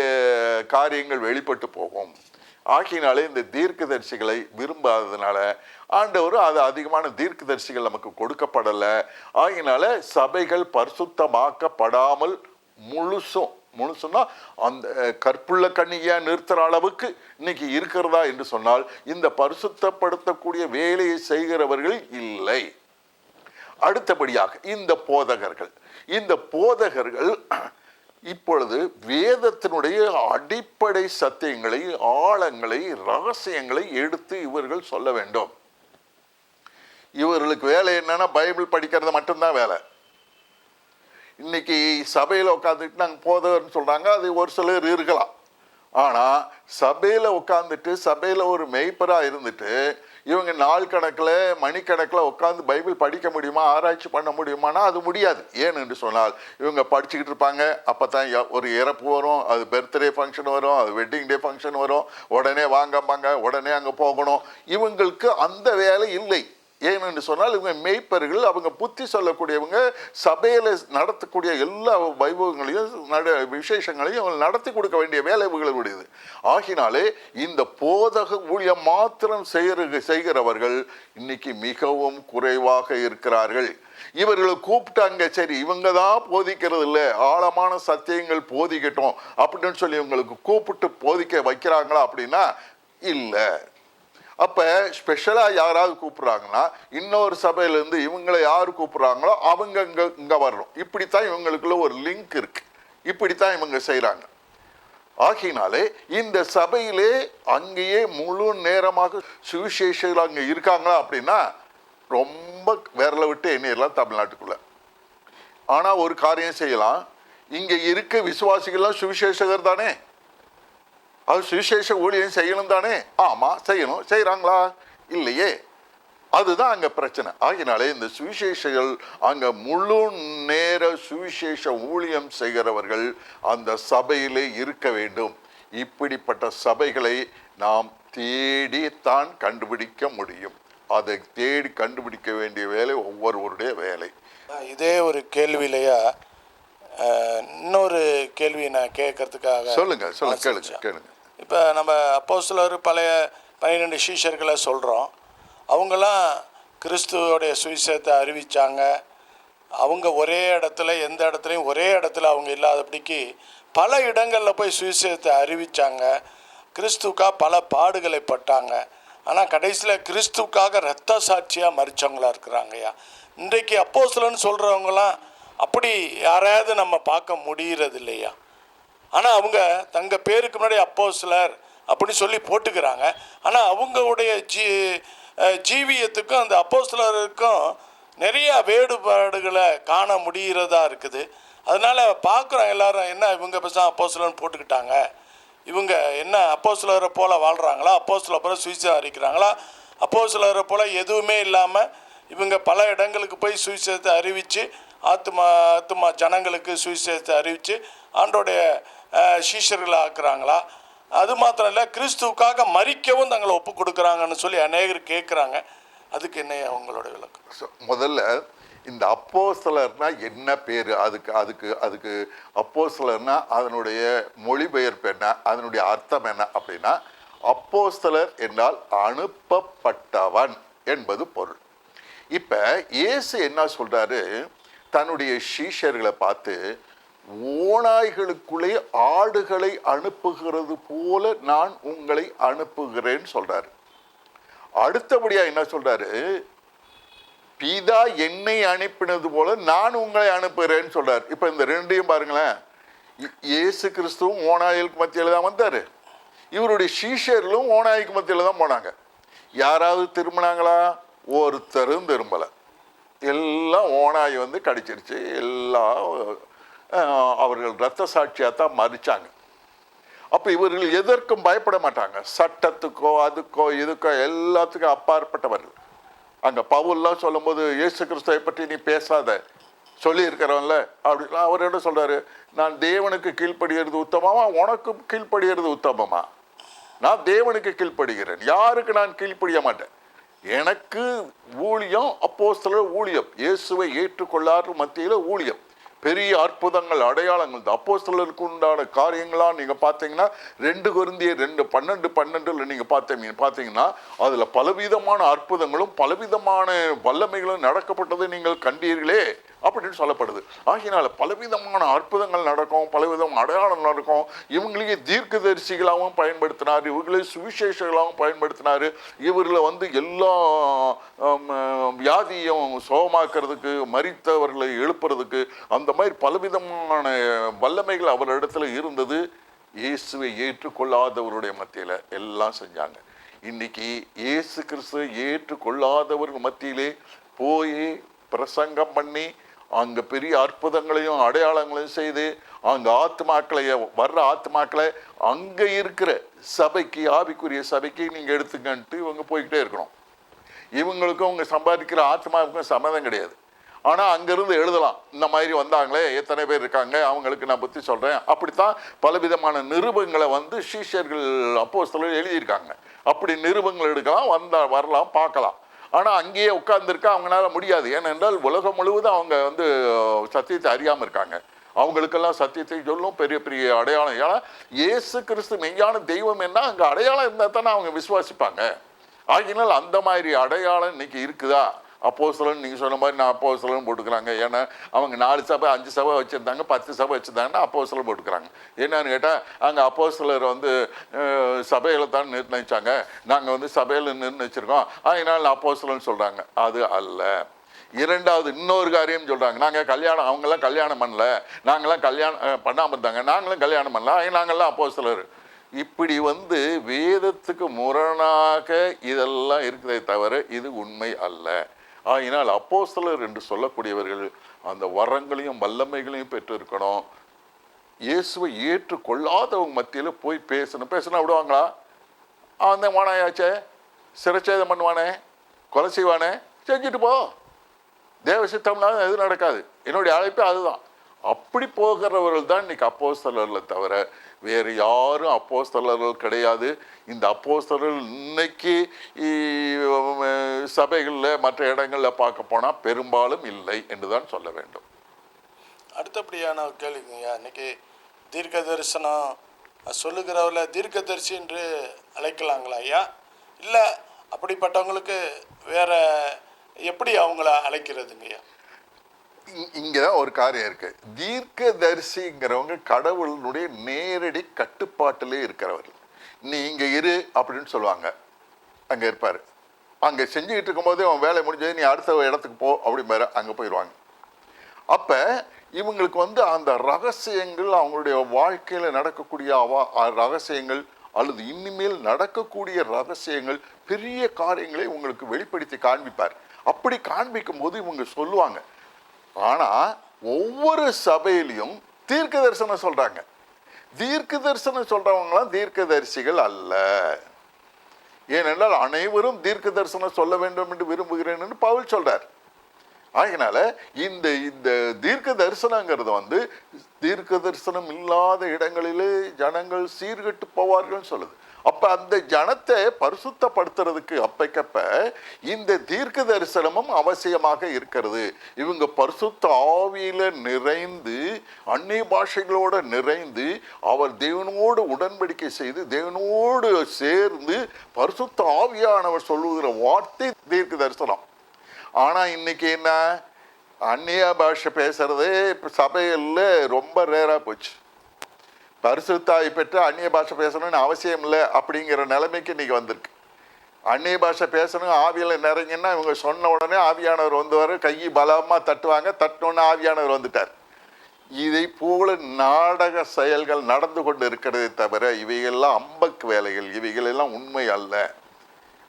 காரியங்கள் வெளிப்பட்டு போகும். ஆகினாலே இந்த தீர்க்கதரிசிகளை விரும்பாததுனால ஆண்டவர் அது அதிகமான தீர்க்கதரிசிகள் நமக்கு கொடுக்கப்படலை. ஆகினால சபைகள் பரிசுத்தமாக்கப்படாமல் முழுசுன்னா அந்த கற்புள்ள கன்னிகையா நிறுத்துற அளவுக்கு இன்னைக்கு இருக்கிறதா என்று சொன்னால் இந்த பரிசுத்தப்படுத்தக்கூடிய வேலையை செய்கிறவர்கள் இல்லை. அடுத்தபடியாக இந்த போதகர்கள் இப்பொழுது வேதத்தினுடைய அடிப்படை சத்தியங்களை, ஆழங்களை, ரகசியங்களை எடுத்து இவர்கள் சொல்ல வேண்டும். இவர்களுக்கு வேலை என்னன்னா பைபிள் படிக்கிறது மட்டும்தான் வேலை. இன்னைக்கு சபையில் உட்காந்துட்டு நாங்கள் போதகர்னு சொல்றாங்க, அது ஒரு சிலர் இருக்கலாம். ஆனால் சபையில் உட்காந்துட்டு சபையில் ஒரு மெய்ப்பராக இருந்துட்டு இவங்க நாள் கணக்கில் மணிக்கணக்கில் உட்காந்து பைபிள் படிக்க முடியுமா, ஆராய்ச்சி பண்ண முடியுமானா அது முடியாது. ஏன் என்று சொன்னால் இவங்க படிச்சுக்கிட்டு இருப்பாங்க. அப்போ தான் ஒரு இறப்பு வரும், அது பர்த்டே ஃபங்க்ஷன் வரும், அது வெட்டிங் டே ஃபங்க்ஷன் வரும், உடனே வாங்கம்பாங்க, உடனே அங்கே போகணும். இவங்களுக்கு அந்த வேலை இல்லை. ஏன்னு சொன்னால் இவங்க மெய்ப்பர்கள், அவங்க புத்தி சொல்லக்கூடியவங்க, சபையில் நடத்தக்கூடிய எல்லா வைபவங்களையும் விசேஷங்களையும் அவங்க நடத்தி கொடுக்க வேண்டிய வேலை இவர்களுடையது. ஆகினாலே இந்த போதக ஊழியம் மாத்திரம் செய்கிறவர்கள் இன்னைக்கு மிகவும் குறைவாக இருக்கிறார்கள். இவர்களை கூப்பிட்டாங்க, சரி இவங்க தான் போதிக்கிறது இல்லை, ஆழமான சத்தியங்கள் போதிக்கட்டும் அப்படின்னு சொல்லி இவங்களுக்கு கூப்பிட்டு போதிக்க வைக்கிறாங்களா அப்படின்னா இல்லை. அப்போ ஸ்பெஷலாக யாராவது கூப்பிட்றாங்கன்னா இன்னொரு சபையிலேருந்து இவங்களை யார் கூப்பிட்றாங்களோ அவங்க இங்கே வரணும். இப்படித்தான் இவங்களுக்குள்ள ஒரு லிங்க் இருக்கு. இப்படித்தான் இவங்க செய்கிறாங்க. ஆகினாலே இந்த சபையிலே அங்கேயே முழு நேரமாக சுவிசேஷர்கள் அங்கே இருக்காங்களா அப்படின்னா ரொம்ப விரலை விட்டு எண்ணிடலாம் தமிழ்நாட்டுக்குள்ள. ஆனால் ஒரு காரியம் செய்யலாம், இங்கே இருக்க விசுவாசிகள்லாம் சுவிசேஷகர் தானே, அது சுவிசேஷ ஊழியம் செய்யணும் தானே. ஆமாம் செய்யணும். செய்கிறாங்களா? இல்லையே. அதுதான் அங்கே பிரச்சனை. ஆகினாலே இந்த சுவிசேஷங்கள் அங்கே முழு நேர சுவிசேஷ ஊழியம் செய்கிறவர்கள் அந்த சபையிலே இருக்க வேண்டும். இப்படிப்பட்ட சபைகளை நாம் தேடித்தான் கண்டுபிடிக்க முடியும். அதை தேடி கண்டுபிடிக்க வேண்டிய வேலை ஒவ்வொருவருடைய வேலை. இதே ஒரு கேள்வியிலையா இன்னொரு கேள்வி நான் கேட்கறதுக்காக சொல்லுங்க கேளுங்க. இப்போ நம்ம அப்போஸ்தலர் பழைய 12 சீஷர்களை சொல்கிறோம். அவங்களாம் கிறிஸ்துவோடைய சுவிசேஷத்தை அறிவித்தாங்க. அவங்க ஒரே இடத்துல, எந்த இடத்துலையும் ஒரே இடத்துல அவங்க இல்லாதபடிக்கு பல இடங்களில் போய் சுவிசேஷத்தை அறிவித்தாங்க. கிறிஸ்துக்காக பல பாடுகளை பட்டாங்க. ஆனால் கடைசியில் கிறிஸ்துக்காக இரத்த சாட்சியாக மரித்தவங்களாக இருக்கிறாங்கய்யா. இன்றைக்கு அப்போஸ்தலர்னு சொல்கிறவங்களாம் அப்படி யாரையாவது நம்ம பார்க்க முடிகிறது இல்லையா? ஆனால் அவங்க தங்க பேருக்கு முன்னாடி அப்போஸ்தலர் அப்படின்னு சொல்லி போட்டுக்கிறாங்க. ஆனால் அவங்களுடைய ஜீவியத்துக்கும் அந்த அப்போஸ்தலருக்கும் நிறைய வேறுபாடுகளை காண முடிகிறதா இருக்குது. அதனால் பார்க்குறோம் எல்லாரும், என்ன இவங்க பேச அப்போஸ்தலர்னு போட்டுக்கிட்டாங்க, இவங்க என்ன அப்போஸ்தலரை போல் வாழ்கிறாங்களா, அப்போஸ்தலரை போல் சுவிசேஷம் அறிவிக்கிறாங்களா, அப்போஸ்தலரை போல் எதுவுமே இல்லாமல் இவங்க பல இடங்களுக்கு போய் சுவிசேஷத்தை அறிவித்து ஆத்துமா ஜனங்களுக்கு சுவிசேஷத்தை அறிவித்து ஆண்டோடைய சீஷர்களை ஆக்குறாங்களா? அது மாத்திரம் இல்லை, கிறிஸ்துவுக்காக மரிக்கவும் தங்களை ஒப்பு கொடுக்குறாங்கன்னு சொல்லி அநேகர் கேட்குறாங்க. அதுக்கு என்ன அவங்களோட விளக்கம்? முதல்ல இந்த அப்போஸ்தலர்னா என்ன பேர்? அதுக்கு அப்போஸ்தலர்னா அதனுடைய மொழிபெயர்ப்பு என்ன, அதனுடைய அர்த்தம் என்ன அப்படின்னா, அப்போஸ்தலர் என்றால் அனுப்பப்பட்டவன் என்பது பொருள். இப்போ இயேசு என்ன சொல்றாரு, தன்னுடைய சீஷர்களை பார்த்து ஓநாய்களுக்குள்ளே ஆடுகளை அனுப்புகிறது போல நான் உங்களை அனுப்புகிறேன்னு சொல்றாரு. அடுத்தபடியா என்ன சொல்றாரு, பிதா என்னை அனுப்பினது போல நான் உங்களை அனுப்புகிறேன்னு சொல்றாரு. இப்ப இந்த ரெண்டையும் பாருங்களேன். இயேசு கிறிஸ்துவும் ஓநாய்களுக்கு மத்தியில தான் வந்தாரு, இவருடைய சீஷர்களும் ஓநாய்க்கு மத்தியில தான் போனாங்க. யாராவது திரும்பினாங்களா? ஒருத்தரும் திரும்பல. எல்லாம் ஓநாய் வந்து கடிச்சிருச்சு. எல்லாம் அவர்கள் இரத்த சாட்சியாக தான் மறிச்சாங்க. அப்போ இவர்கள் எதற்கும் பயப்பட மாட்டாங்க. சட்டத்துக்கோ அதுக்கோ இதுக்கோ எல்லாத்துக்கும் அப்பாற்பட்டவர்கள். அங்கே பவுல்லாம் சொல்லும்போது இயேசு கிறிஸ்துவை பற்றி நீ பேசாத சொல்லியிருக்கிறவன்ல அப்படின்னா அவர் என்ன சொல்கிறாரு, நான் தேவனுக்கு கீழ்ப்படுகிறது உத்தமமா, உனக்கு கீழ்ப்படுகிறது உத்தமமா? நான் தேவனுக்கு கீழ்ப்படுகிறேன், யாருக்கு நான் கீழ்ப்படிய மாட்டேன். எனக்கு ஊழியம் அப்போஸ்தலர் ஊழியம், இயேசுவை ஏற்றுக்கொள்ளாத மத்தியில் ஊழியம், பெரிய அற்புதங்கள் அடையாளங்கள். இந்த அப்போஸ்தலருக்கு உண்டான காரியங்களாம் நீங்கள் பார்த்தீங்கன்னா 2 கொரிந்தியர் 2:12 நீங்கள் பார்த்தீங்கன்னா அதில் பலவிதமான அற்புதங்களும் பலவிதமான வல்லமைகளும் நடக்கப்பட்டதை நீங்கள் கண்டீர்களே அப்படின்னு சொல்லப்படுது. ஆகினால பலவிதமான அற்புதங்கள் நடக்கும், பலவிதமான அடையாளம் நடக்கும். இவங்களையே தீர்க்கதரிசிகளாகவும் பயன்படுத்தினார், இவர்களே சுவிசேஷங்களாகவும் பயன்படுத்தினார். இவர்களை வந்து எல்லா வியாதியும் சுகமாக்குறதுக்கு, மரித்தவர்களை எழுப்புறதுக்கு, அந்த மாதிரி பலவிதமான வல்லமைகள் அவரிடத்துல இருந்தது. இயேசுவை ஏற்றுக்கொள்ளாதவருடைய மத்தியில் எல்லாம் செஞ்சாங்க. இன்னைக்கு இயேசு கிறிஸ்துவை ஏற்றுக்கொள்ளாதவர்கள் மத்தியிலே போய் பிரசங்கம் பண்ணி அங்க பெரிய அற்புதங்களையும் அடையாளங்களையும் செய்து அங்க வர்ற ஆத்மாக்களை அங்க இருக்கிற சபைக்கு, ஆவிக்குரிய சபைக்கு நீங்க எடுத்துக்கன்ட்டு இவங்க போய்கிட்டே இருக்கணும். இவங்களுக்கும் அவங்க சம்பாதிக்கிற ஆத்மாவுக்கும் சம்மதம் கிடையாது. ஆனால் அங்கேருந்து எழுதலாம், இந்த மாதிரி வந்தாங்களே எத்தனை பேர் இருக்காங்க, அவங்களுக்கு நான் புத்தி சொல்கிறேன். அப்படித்தான் பலவிதமான நிருபங்களை வந்து சீஷர்கள் அப்போஸ்தலர்கள் எழுதியிருக்காங்க. அப்படி நிருபங்கள் எடுக்கலாம், வரலாம், பார்க்கலாம். ஆனால் அங்கேயே உட்கார்ந்துருக்க அவங்களால முடியாது. ஏனென்றால் உலகம் முழுவதும் அவங்க வந்து சத்தியத்தை அறியாமல் இருக்காங்க. அவங்களுக்கெல்லாம் சத்தியத்தை சொல்லும், பெரிய பெரிய அடையாளம். ஏன்னா இயேசு கிறிஸ்து மெய்யான தெய்வம் என்ன, அங்கே அடையாளம் இருந்தால் தானே அவங்க விசுவாசிப்பாங்க. ஆகினால் அந்த மாதிரி அடையாளம் இன்னைக்கு இருக்குதா? அப்போஸ்தலன் நீங்கள் சொன்ன மாதிரி நான் அப்போஸ்தலன் போட்டுக்கிறாங்க. ஏன்னா அவங்க 4 சபை 5 சபை வச்சுருந்தாங்க, 10 சபை வச்சுருந்தாங்கன்னா அப்போஸ்தலன் போட்டுக்கிறாங்க. என்னன்னு கேட்டால் அங்கே அப்போஸ்தலர் வந்து சபையில் தான் நிர்ணயிச்சாங்க, நாங்கள் வந்து சபையில் நிர்ணயிச்சிருக்கோம், அதனால் அப்போஸ்தலன் சொல்கிறாங்க. அது அல்ல. இரண்டாவது இன்னொரு காரியம் சொல்கிறாங்க, நாங்கள் கல்யாணம், அவங்கெல்லாம் கல்யாணம் பண்ணல, நாங்களாம் கல்யாணம் பண்ணாமல் இருந்தாங்க, நாங்களும் கல்யாணம் பண்ணல, நாங்கள்லாம் அப்போஸ்தலர். இப்படி வந்து வேதத்துக்கு முரணாக இதெல்லாம் இருக்குதே தவிர இது உண்மை அல்ல. ஆகினால் அப்போஸ்தலர் என்று சொல்லக்கூடியவர்கள் அந்த வரங்களையும் வல்லமைகளையும் பெற்று இருக்கணும். இயேசுவை ஏற்றுக்கொள்ளாதவங்க மத்தியில் போய் பேசினா விடுவாங்களா? அந்த மானாயாச்சே, சிரச்சேதம் பண்ணுவானே, கொலை செய்வானே, செஞ்சுட்டு போ, தேவ சித்தம்னால எதுவும் நடக்காது. என்னுடைய அழைப்பு அதுதான். அப்படி போகிறவர்கள் தான் இன்னைக்கு அப்போஸ்தலர்களை தவிர வேறு யாரும் அப்போஸ்தலர்கள் கிடையாது. இந்த அப்போஸ்தலர்கள் இன்னைக்கு சபைகளில் மற்ற இடங்களில் பார்க்க போனால் பெரும்பாலும் இல்லை என்று தான் சொல்ல வேண்டும். அடுத்தபடியான ஒரு கேள்விங்க, இன்னைக்கு தீர்க்க தரிசனம் சொல்லுகிறவர்கள தீர்க்கதரிசி என்று அழைக்கலாங்களா ஐயா? இல்லை அப்படிப்பட்டவங்களுக்கு வேற எப்படி அவங்கள அழைக்கிறதுங்க ஐயா? இங்கதான் ஒரு காரியம் இருக்கு. தீர்க்கதரிசிங்கிறவங்க கடவுளுடைய நேரடி கட்டுப்பாட்டிலே இருக்கிறவர்கள். நீ இங்க இரு அப்படின்னு சொல்லுவாங்க, அங்க இருப்பாரு. அங்க செஞ்சுக்கிட்டு இருக்கும்போதே அவன் வேலை முடிஞ்சது, நீ அடுத்த இடத்துக்கு போ அப்படிம்பாரு, அங்க போயிடுவாங்க. அப்ப இவங்களுக்கு வந்து அந்த ரகசியங்கள், அவங்களுடைய வாழ்க்கையில நடக்கக்கூடிய ரகசியங்கள் அல்லது இனிமேல் நடக்கக்கூடிய ரகசியங்கள், பெரிய காரியங்களை உங்களுக்கு வெளிப்படுத்தி காண்பிப்பார். அப்படி காண்பிக்கும் போது இவங்க சொல்லுவாங்க. ஆனா ஒவ்வொரு சபையிலையும் தீர்க்க தரிசனம் சொல்றாங்க. தீர்க்க தரிசனம் சொல்றவங்களாம் தீர்க்கதரிசிகள் அல்ல. ஏனென்றால் அனைவரும் தீர்க்க தரிசனம் சொல்ல வேண்டும் என்று விரும்புகிறேன் என்று பவுல் சொல்றார். ஆகினால இந்த இந்த தீர்க்க தரிசனங்கிறது வந்து தீர்க்க தரிசனம் இல்லாத இடங்களிலே ஜனங்கள் சீர்கெட்டு போவார்கள் சொல்லுது. அப்ப அந்த ஜனத்தை பரிசுத்தப்படுத்துறதுக்கு அப்பைக்கப்ப இந்த தீர்க்க தரிசனமும் அவசியமாக இருக்கிறது. இவங்க பரிசுத்த ஆவியில நிறைந்து அந்நிய பாஷைகளோட நிறைந்து அவர் தேவனோடு உடன்படிக்கை செய்து தேவனோடு சேர்ந்து பரிசுத்த ஆவியானவர் சொல்லுகிற வார்த்தை தீர்க்க தரிசனம். ஆனா இன்னைக்கு என்ன, அந்நிய பாஷை பேசுறது இப்ப சபையில் ரொம்ப ரேரா போச்சு. பரிசுத்தாய் பெற்று அந்நிய பாஷை பேசணும்னு அவசியம் இல்லை அப்படிங்கிற நிலைமைக்கு இன்னைக்கு வந்திருக்கு. அந்நிய பாஷை பேசணும், ஆவியில் நிறைஞ்சின்னா இவங்க சொன்ன உடனே ஆவியானவர் வந்துவார், கையை பலமாக தட்டுவாங்க, தட்டினோடனே ஆவியானவர் வந்துட்டார். இதை போல நாடக செயல்கள் நடந்து கொண்டு இருக்கிறதே தவிர இவைகள்லாம் அம்பக்கு வேலைகள், இவைகளெல்லாம் உண்மை அல்ல.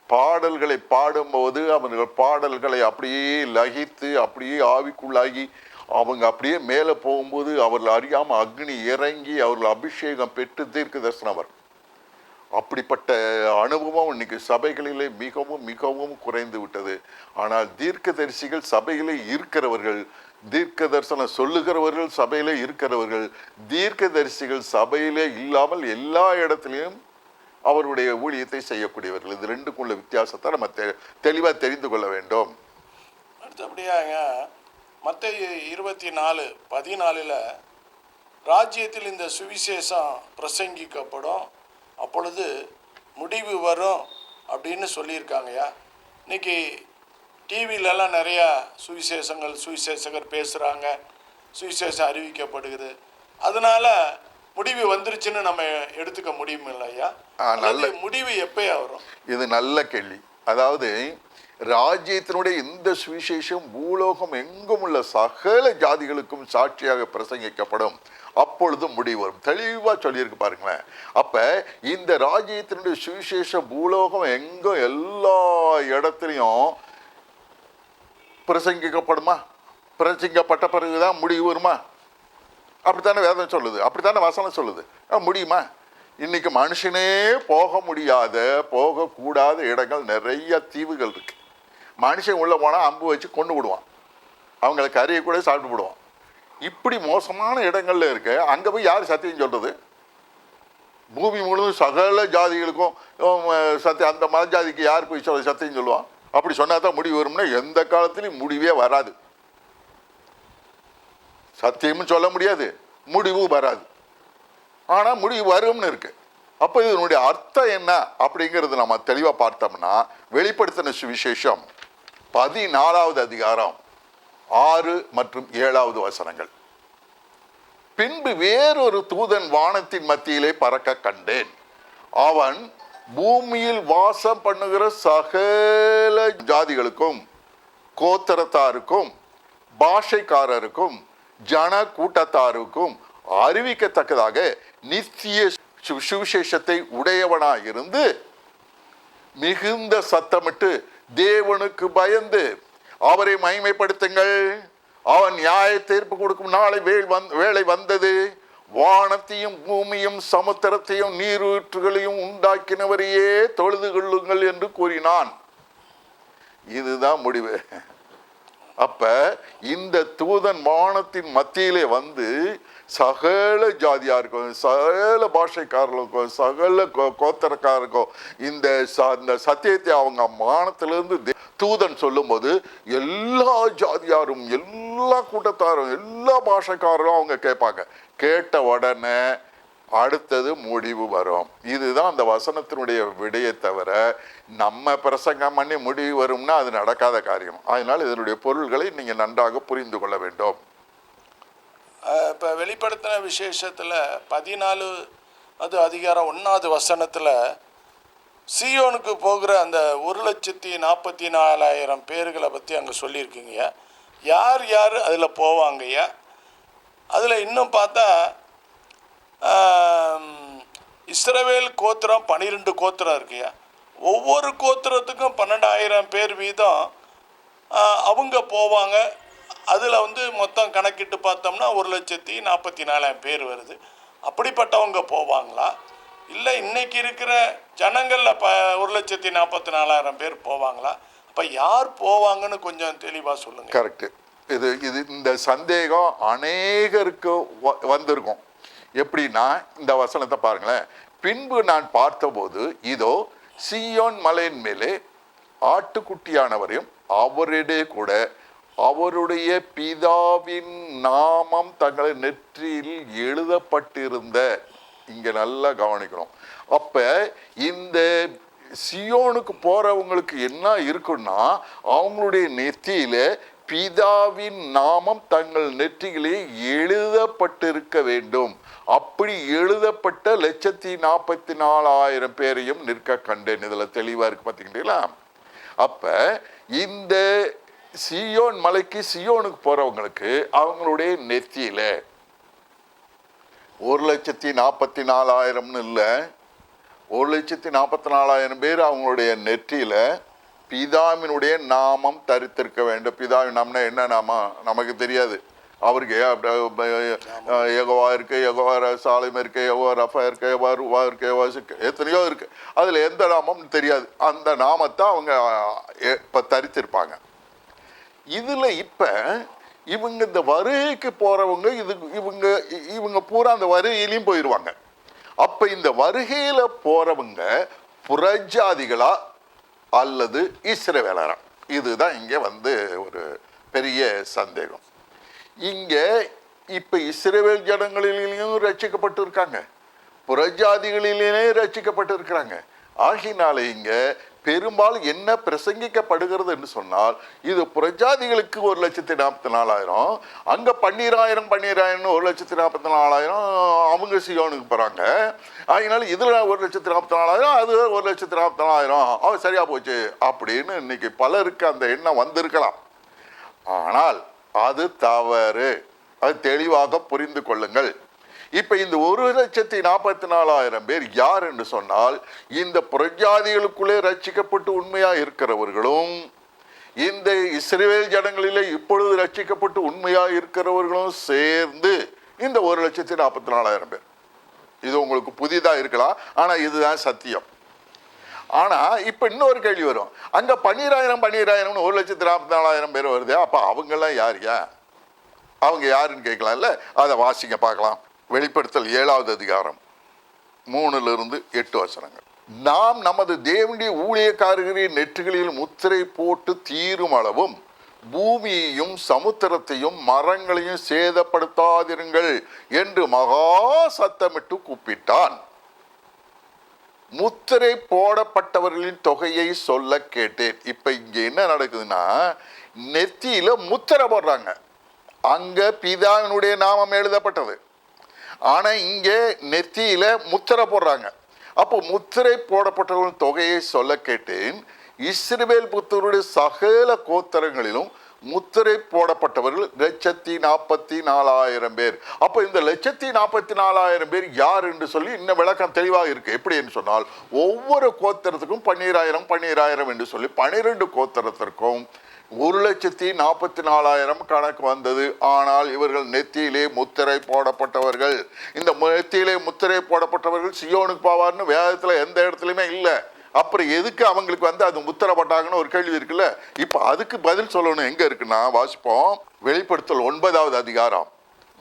பாடல்களை பாடும்போது அவர்கள் பாடல்களை அப்படியே லகித்து அப்படியே ஆவிக்குள்ளாகி அவங்க அப்படியே மேலே போகும்போது அவர்கள் அறியாமல் அக்னி இறங்கி அவர்கள் அபிஷேகம் பெற்று தீர்க்க தரிசனம் வரும். அப்படிப்பட்ட அனுபவம் இன்னைக்கு சபைகளிலே மிகவும் மிகவும் குறைந்து விட்டது. ஆனால் தீர்க்க தரிசிகள் சபையிலே இருக்கிறவர்கள், தீர்க்க தரிசனம் சொல்லுகிறவர்கள் சபையிலே இருக்கிறவர்கள், தீர்க்க தரிசிகள் சபையிலே இல்லாமல் எல்லா இடத்துலையும் அவருடைய ஊழியத்தை செய்யக்கூடியவர்கள். இது ரெண்டுக்குள்ள வித்தியாசத்தை நம்ம தெளிவாக தெரிந்து கொள்ள வேண்டும். அடுத்தபடியாக மத்தேயு 24:14 ராஜ்யத்தில் இந்த சுவிசேஷம் பிரசங்கிக்கப்படும், அப்பொழுது முடிவு வரும் அப்படின்னு சொல்லியிருக்காங்கய்யா. இன்னைக்கு டிவிலெலாம் நிறையா சுவிசேஷகர் பேசுகிறாங்க, சுவிசேஷம் அறிவிக்கப்படுகிறது. அதனால் முடிவு வந்துருச்சுன்னு நம்ம எடுத்துக்க முடியும் இல்லையா? நல்ல முடிவு எப்பயா வரும்? இது நல்ல கேள்வி. அதாவது ராஜ்யத்தினுடைய இந்த சுவிசேஷம் பூலோகம் எங்கும் உள்ள சகல ஜாதிகளுக்கும் சாட்சியாக பிரசங்கிக்கப்படும், அப்பொழுது முடிவு வரும். தெளிவாக சொல்லியிருக்கு பாருங்களேன். அப்ப இந்த ராஜ்யத்தினுடைய சுவிசேஷம் பூலோகம் எங்கும் எல்லா இடத்துலையும் பிரசங்கிக்கப்படுமா? பிரசங்கிக்கப்பட்ட பிறகுதான் முடிவு வருமா? அப்படித்தானே வேதம் சொல்லுது, அப்படித்தானே வசனம் சொல்லுது. முடியுமா? இன்னைக்கு மனுஷனே போக முடியாத, போகக்கூடாத இடங்கள் நிறைய தீவுகள் இருக்கு. மனுஷன் உள்ள போனால் அம்பு வச்சு கொண்டு விடுவான், அவங்களுக்கு கறியை கூட சாப்பிட்டு விடுவான். இப்படி மோசமான இடங்கள்ல இருக்கு. அங்கே போய் யார் சத்தியம் சொல்றது? பூமி முழுவதும் சகல ஜாதிகளுக்கும் சத்தியம். அந்த மத ஜாதிக்கு யார் போய் சத்தியம் சொல்லுவான்? அப்படி சொன்னா தான் முடிவு வரும்னா எந்த காலத்திலையும் முடிவே வராது. சத்தியமும் சொல்ல முடியாது, முடிவு வராது. ஆனால் முடிவு வரும்னு இருக்கு. அப்போ இதனுடைய அர்த்தம் என்ன அப்படிங்கிறது நம்ம தெளிவாக பார்த்தோம்னா, வெளிப்படுத்தின சுவிசேஷம் 14வது அதிகாரம் 6 மற்றும் 7வது வசனங்கள். பின்பு வேறொரு தூதன் வானத்தின் மத்தியிலே பறக்க கண்டேன். அவன் பூமியில் வாசம் பண்ணுகிற சகல ஜாதிகளுக்கும், கோத்திரத்தாருக்கும், பாஷைக்காரருக்கும், ஜன கூட்டத்தாருக்கும் அறிவிக்கத்தக்கதாக நித்திய சுவிசேஷத்தை உடையவனாயிருந்து மிகுந்த சத்தமிட்டு தேவனுக்கு பயந்து அவரை மகிமைப்படுத்துங்கள். அவன் நியாய தீர்ப்பு கொடுக்கும் நாளை வேளை வந்தது. வானத்தையும் பூமியும் சமுத்திரத்தையும் நீரூற்றுகளையும் உண்டாக்கினவரையே தொழுது கொள்ளுங்கள் என்று கூறினான். இதுதான் முடிவு. அப்ப இந்த தூதன் வானத்தின் மத்தியிலே வந்து சகல ஜாதியாருக்கும், சகல பாஷைக்காரர்களுக்கும், சகல கோத்திரக்காரருக்கும் இந்த சத்தியத்தை அவங்க வானத்திலிருந்து தூதன் சொல்லும் போது எல்லா ஜாதியாரும், எல்லா கூட்டத்தாரும், எல்லா பாஷைக்காரரும் அவங்க கேட்பாங்க. கேட்ட உடனே அடுத்தது முடிவு வரும். இதுதான் அந்த வசனத்தினுடைய விடையை தவிர நம்ம பிரசங்கம் பண்ணி முடிவு வரும்னா அது நடக்காத காரியம். அதனால் இதனுடைய பொருள்களை நீங்கள் நன்றாக புரிந்து கொள்ள வேண்டும். இப்போ வெளிப்படுத்தின விசேஷத்தில் 14வது அதிகாரம் 1வது வசனத்தில் சீயோனுக்கு போகிற அந்த 1,44,000 பேர்களை பற்றி அங்கே சொல்லியிருக்கீங்க. யார் யார் அதில் போவாங்கய்யா? அதில் இன்னும் பார்த்தா இஸ்ரவேல் கோத்திரம் 12 கோத்திரம் இருக்குயா. ஒவ்வொரு கோத்திரத்துக்கும் 12,000 பேர் வீதம் அவங்க போவாங்க. அதில் வந்து மொத்தம் கணக்கிட்டு பார்த்தோம்னா 1,44,000 பேர் வருது. அப்படிப்பட்டவங்க போவாங்களா? இல்லை இன்னைக்கு இருக்கிற ஜனங்களில் 1,44,000 பேர் போவாங்களா? அப்போ யார் போவாங்கன்னு கொஞ்சம் தெளிவாக சொல்லுங்கள். கரெக்டு. இது இந்த சந்தேகம் அநேகருக்கு வந்திருக்கும். எப்படின்னா இந்த வசனத்தை பாருங்களேன். பின்பு நான் பார்த்தபோது இதோ சீயோன் மலையின் மேலே ஆட்டுக்குட்டியானவரையும் அவரிடையே கூட அவருடைய பிதாவின் நாமம் தங்களை நெற்றியில் எழுதப்பட்டிருந்த, இங்க நல்லா கவனிக்கணும். அப்ப இந்த சியோனுக்கு போறவங்களுக்கு என்ன இருக்குன்னா, அவங்களுடைய நெற்றியில பிதாவின் நாமம் தங்கள் நெற்றியிலே எழுதப்பட்டிருக்க வேண்டும். அப்படி எழுதப்பட்ட 1,44,000 பேரையும் நிற்க கண்டேன். இதுல தெளிவா இருக்கு, பாத்தீங்களா? அப்ப இந்த சியோன் மலைக்கு, சியோனுக்கு போறவங்களுக்கு அவங்களுடைய நெத்தியில 1,44,000 இல்லை, 1,44,000 பேர் அவங்களுடைய நெற்றியில பிதாவினுடைய நாமம் தரித்திருக்க வேண்டும். பிதாவின் நாமம்னா என்ன நாமம் நமக்கு தெரியாது. அவருக்கு யெகோவா இருக்கு, யெகோவா சாலேம் இருக்கு, யெகோவா ரஃபா இருக்கு, யெகோவா ரூவா இருக்கு, யெகோவா எத்தனையோ இருக்கு. அதுல எந்த நாமம்னு தெரியாது. அந்த நாமத்தை அவங்க இப்ப தரித்திருப்பாங்க. இதுல இப்ப இவங்க இந்த வருகைக்கு போறவங்க இவங்க பூரா அந்த வருகையிலையும் போயிடுவாங்க. அப்ப இந்த வருகையில போறவங்க புறஜாதிகளா அல்லது இஸ்ரவேலரா? இதுதான் இங்க வந்து ஒரு பெரிய சந்தேகம். இங்க இப்ப இஸ்ரவேல் ஜனங்களிலேயும் ரட்சிக்கப்பட்டு இருக்காங்க, புறஜாதிகளிலே ரட்சிக்கப்பட்டு இருக்கிறாங்க. ஆகினால இங்க பெரும்பாலும் என்ன பிரசங்கிக்கப்படுகிறது என்று சொன்னால், இது புறஜாதிகளுக்கு 1,44,000, அங்க 12,000 1,44,000 அவங்க சியோனுக்கு போறாங்க. அதனால இதுல 1,44,000, அது 1,44,000 சரியா போச்சு அப்படின்னு இன்னைக்கு பலருக்கு அந்த எண்ணம் வந்திருக்கலாம். ஆனால் அது தவறு. அது தெளிவாக புரிந்து கொள்ளுங்கள். இப்ப இந்த 1,44,000 பேர் யார் என்று சொன்னால், இந்த புறஜாதிகளுக்குள்ளே ரட்சிக்கப்பட்டு உண்மையா இருக்கிறவர்களும், இந்த இஸ்ரவேல் ஜனங்களிலே இப்பொழுது ரட்சிக்கப்பட்டு உண்மையா இருக்கிறவர்களும் சேர்ந்து இந்த 1,44,000 பேர். இது உங்களுக்கு புதிதா இருக்கலாம், ஆனா இதுதான் சத்தியம். ஆனா இப்ப இன்னொரு கேள்வி வரும், அங்க 12,000 1,44,000 பேர் வருது, அப்ப அவங்க எல்லாம் யாருயா? அவங்க யாருன்னு கேட்கலாம்ல. அதை வாசிங்க பார்க்கலாம். வெளிப்படுத்தல் 7வது அதிகாரம் 3-8 வசனங்கள். நாம் நமது தேவனுடைய ஊழியக்காரர்களின் நெற்றிகளில் முத்திரை போட்டு தீரும் அளவும் பூமியையும் சமுத்திரத்தையும் மரங்களையும் சேதப்படுத்தாதிருங்கள் என்று மகா சத்தமிட்டு கூப்பிட்டான். முத்திரை போடப்பட்டவர்களின் தொகையை சொல்ல கேட்டேன். இப்ப இங்க என்ன நடக்குதுன்னா, நெத்தியில முத்திரை போடுறாங்க. அங்க பிதாவினுடைய நாமம் எழுதப்பட்டது, ஆனா இங்கே நெத்தியில முத்திரை போடுறாங்க. அப்போ முத்திரை போடப்பட்டவர்களின் தொகையை சொல்ல கேட்டேன். இஸ்ரவேல் புத்தருடைய சகல கோத்திரங்களிலும் முத்திரை போடப்பட்டவர்கள் 1,44,000 பேர். அப்போ இந்த 1,44,000 பேர் யார் என்று சொல்லி இன்னும் விளக்கம் தெளிவாக இருக்கு. எப்படி என்று சொன்னால், ஒவ்வொரு கோத்திரத்துக்கும் 12,000 என்று சொல்லி 12 கோத்திரத்திற்கும் 1,44,000 கணக்கு வந்தது. ஆனால் இவர்கள் நெத்தியிலே முத்திரை போடப்பட்டவர்கள். இந்த நெத்தியிலே முத்திரை போடப்பட்டவர்கள் சியோனுக்கு போவார்னு வேதத்துல எந்த இடத்துலயுமே இல்லை. அப்புறம் எதுக்கு அவங்களுக்கு அது முத்திரை போட்டாங்கன்னு ஒரு கேள்வி இருக்குல்ல. இப்ப அதுக்கு பதில் சொல்லணும். எங்க இருக்குன்னா, வாசிப்போம். வெளிப்படுத்தல் 9வது அதிகாரம்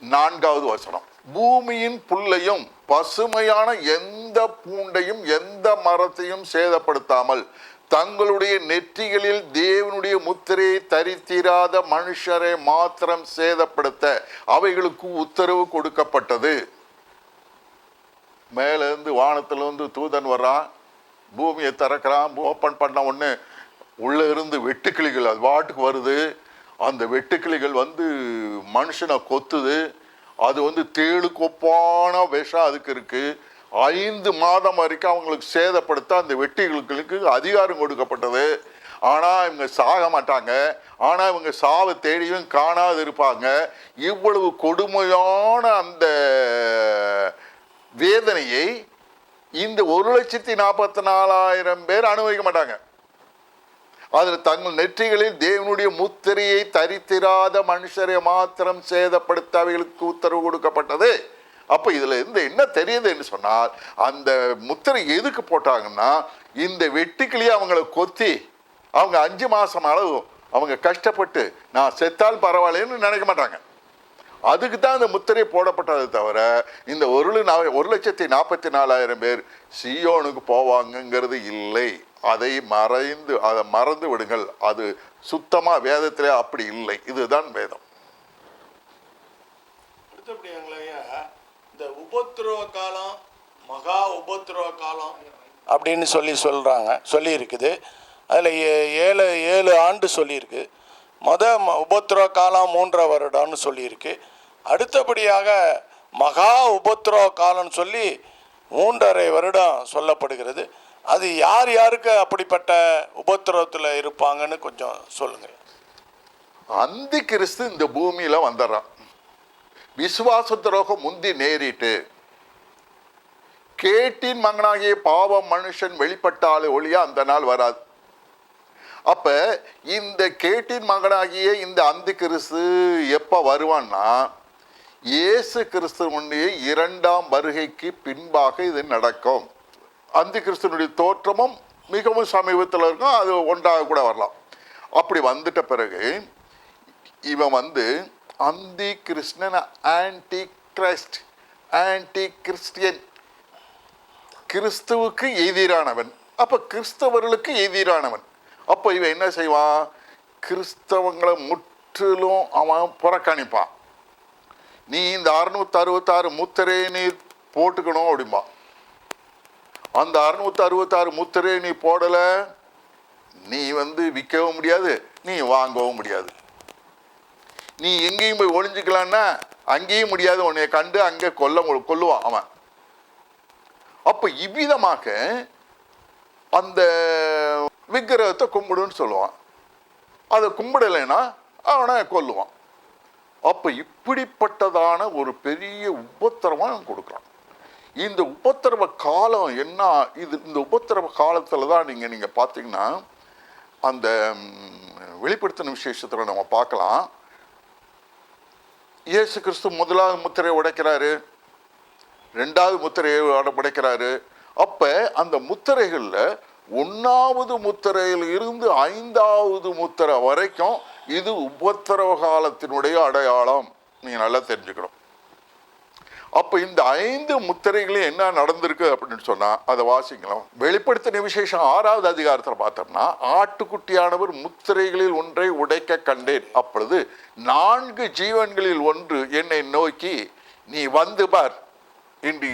4வது வசனம். பூமியின் புல்லையும் பசுமையான எந்த பூண்டையும் எந்த மரத்தையும் சேதப்படுத்தாமல் தங்களுடைய நெற்றிகளில் தேவனுடைய முத்திரையை தரித்திராத மனுஷரை மாத்திரம் சேதப்படுத்த அவைகளுக்கு உத்தரவு கொடுக்கப்பட்டது. மேலிருந்து வானத்திலிருந்து தூதன் வர்றான், பூமியை திறக்கிறான். ஓப்பன் பண்ண உடனே உள்ள இருந்து வெட்டுக்கிளிகள் அது பாட்டுக்கு வருது. அந்த வெட்டுக்கிளிகள் மனுஷனை கொத்துது. அது தேளுக்கு ஒப்பான விஷம் அதுக்கு இருக்கு. 5 மாதம் வரைக்கும் அவங்களுக்கு சேதப்படுத்த அந்த வெட்டுக்கிளிகளுக்கு அதிகாரம் கொடுக்கப்பட்டது. ஆனா இவங்க சாக மாட்டாங்க. ஆனா இவங்க சாவை தேடியும் காணாது இருப்பாங்க. இவ்வளவு கொடுமையான அந்த வேதனையை இந்த 1,44,000 பேர் அனுபவிக்க மாட்டாங்க. அதில் தங்கள் நெற்றிகளில் தேவனுடைய முத்திரையை தரித்திராத மனுஷரை மாத்திரம் சேதப்படுத்த அவைகளுக்கு உத்தரவு கொடுக்கப்பட்டது. அப்ப இதுல இருந்து என்ன தெரியுது என்று சொன்னால், அந்த முத்திரை எதுக்கு போட்டாங்கன்னா, இந்த வெட்டுக்கிளியை அவங்களை கொத்தி அவங்க 5 மாசம் அளவு அவங்க கஷ்டப்பட்டு நான் செத்தால் பரவாயில்லன்னு நினைக்க மாட்டாங்க. அதுக்கு தான் அந்த முத்திரை போடப்பட்டதை தவிர இந்த 1,44,000 பேர் சியோனுக்கு போவாங்கங்கிறது இல்லை. அதை மறந்து விடுங்கள். அது சுத்தமா வேதத்திலே அப்படி இல்லை. இதுதான் வேதம். இந்த உபத்திரவ காலம், மகா உபத்திரவ காலம் அப்படின்னு சொல்லி இருக்குது. அதில் 7 ஆண்டு சொல்லியிருக்கு. உபத்திரவ காலம் 3 வருடம்னு சொல்லியிருக்கு. அடுத்தபடியாக மகா உபத்திரவ காலம்னு சொல்லி 3.5 வருடம் சொல்லப்படுகிறது. அது யார் யாருக்கு அப்படிப்பட்ட உபத்திரவத்தில் இருப்பாங்கன்னு கொஞ்சம் சொல்லுங்க. அந்தி கிறிஸ்து இந்த பூமியில வந்துடுறான். விசுவாச துரோகம் முந்தி நேரிட்டு கேட்டின் மகனாகிய பாவம் மனுஷன் வெளிப்பட்டாலே ஒழிய அந்த நாள் வராது. அப்ப இந்த கேட்டின் மகனாகிய இந்த அந்தி கிறிஸ்து எப்ப வருவான்னா, இயேசு கிறிஸ்துவனுடைய 2ஆம் வருகைக்கு பின்பாக இது நடக்கும். அந்தி கிறிஸ்துவனுடைய தோற்றமும் மிகவும் சமீபத்தில் இருக்கும். அது ஒன்றாக கூட வரலாம். அப்படி வந்துட்ட பிறகு இவன் அந்தி கிறிஸ்தன், ஆன்டி கிரைஸ்ட், ஆன்டி கிறிஸ்டியன், கிறிஸ்துவுக்கு எதிரானவன். அப்ப கிறிஸ்தவர்களுக்கு எதிரானவன். அப்போ இவன் என்ன செய்வான்? கிறிஸ்தவங்களை முற்றிலும் அவன் புறக்கணிப்பான். நீ இந்த 666 முத்திரையை நீ போட்டுக்கணும் அப்படிம்பா. அந்த 666 முத்திரையை நீ போடல, நீ விற்கவும் முடியாது, நீ வாங்கவும் முடியாது. நீ எங்கேயும் போய் ஒளிஞ்சுக்கலான்னா அங்கேயும் முடியாது, உன்னை கண்டு அங்கே கொல்லுவான் அவன். அப்ப இவ்விதமாக அந்த விக்கிரகத்தை கும்பிடுன்னு சொல்லுவான். அதை கும்பிடலைன்னா அவனை கொல்லுவான். அப்ப இப்படிப்பட்டதான ஒரு பெரிய உபத்திரவம் அவன் கொடுக்குறான். இந்த உபத்திரவ காலம் என்ன? இந்த உபத்திரவ காலத்துல தான் நீங்க பார்த்தீங்கன்னா அந்த வெளிப்படுத்தின விசேஷத்துல நம்ம பார்க்கலாம். இயேசு கிறிஸ்து முதலாவது முத்திரையை உடைக்கிறாரு, ரெண்டாவது முத்திரையை உடைக்கிறாரு. அப்ப அந்த முத்திரைகள்ல 1வது முத்திரையில் இருந்து 5வது முத்திரை வரைக்கும் இது உபத்திரவ காலத்தினுடைய அடையாளம். நீங்க நல்லா தெரிஞ்சுக்கணும். அப்ப இந்த 5 முத்திரைகளும் என்ன நடந்திருக்கு அப்படின்னு சொன்னா அதை வாசிக்கலாம். வெளிப்படுத்தின விசேஷம் 6வது அதிகாரத்தில் பார்த்தோம்னா, ஆட்டுக்குட்டியானவர் முத்திரைகளில் ஒன்றை உடைக்க கண்டேன். அப்பொழுது 4 ஜீவன்களில் ஒன்று என்னை நோக்கி, நீ வந்து பார் என்று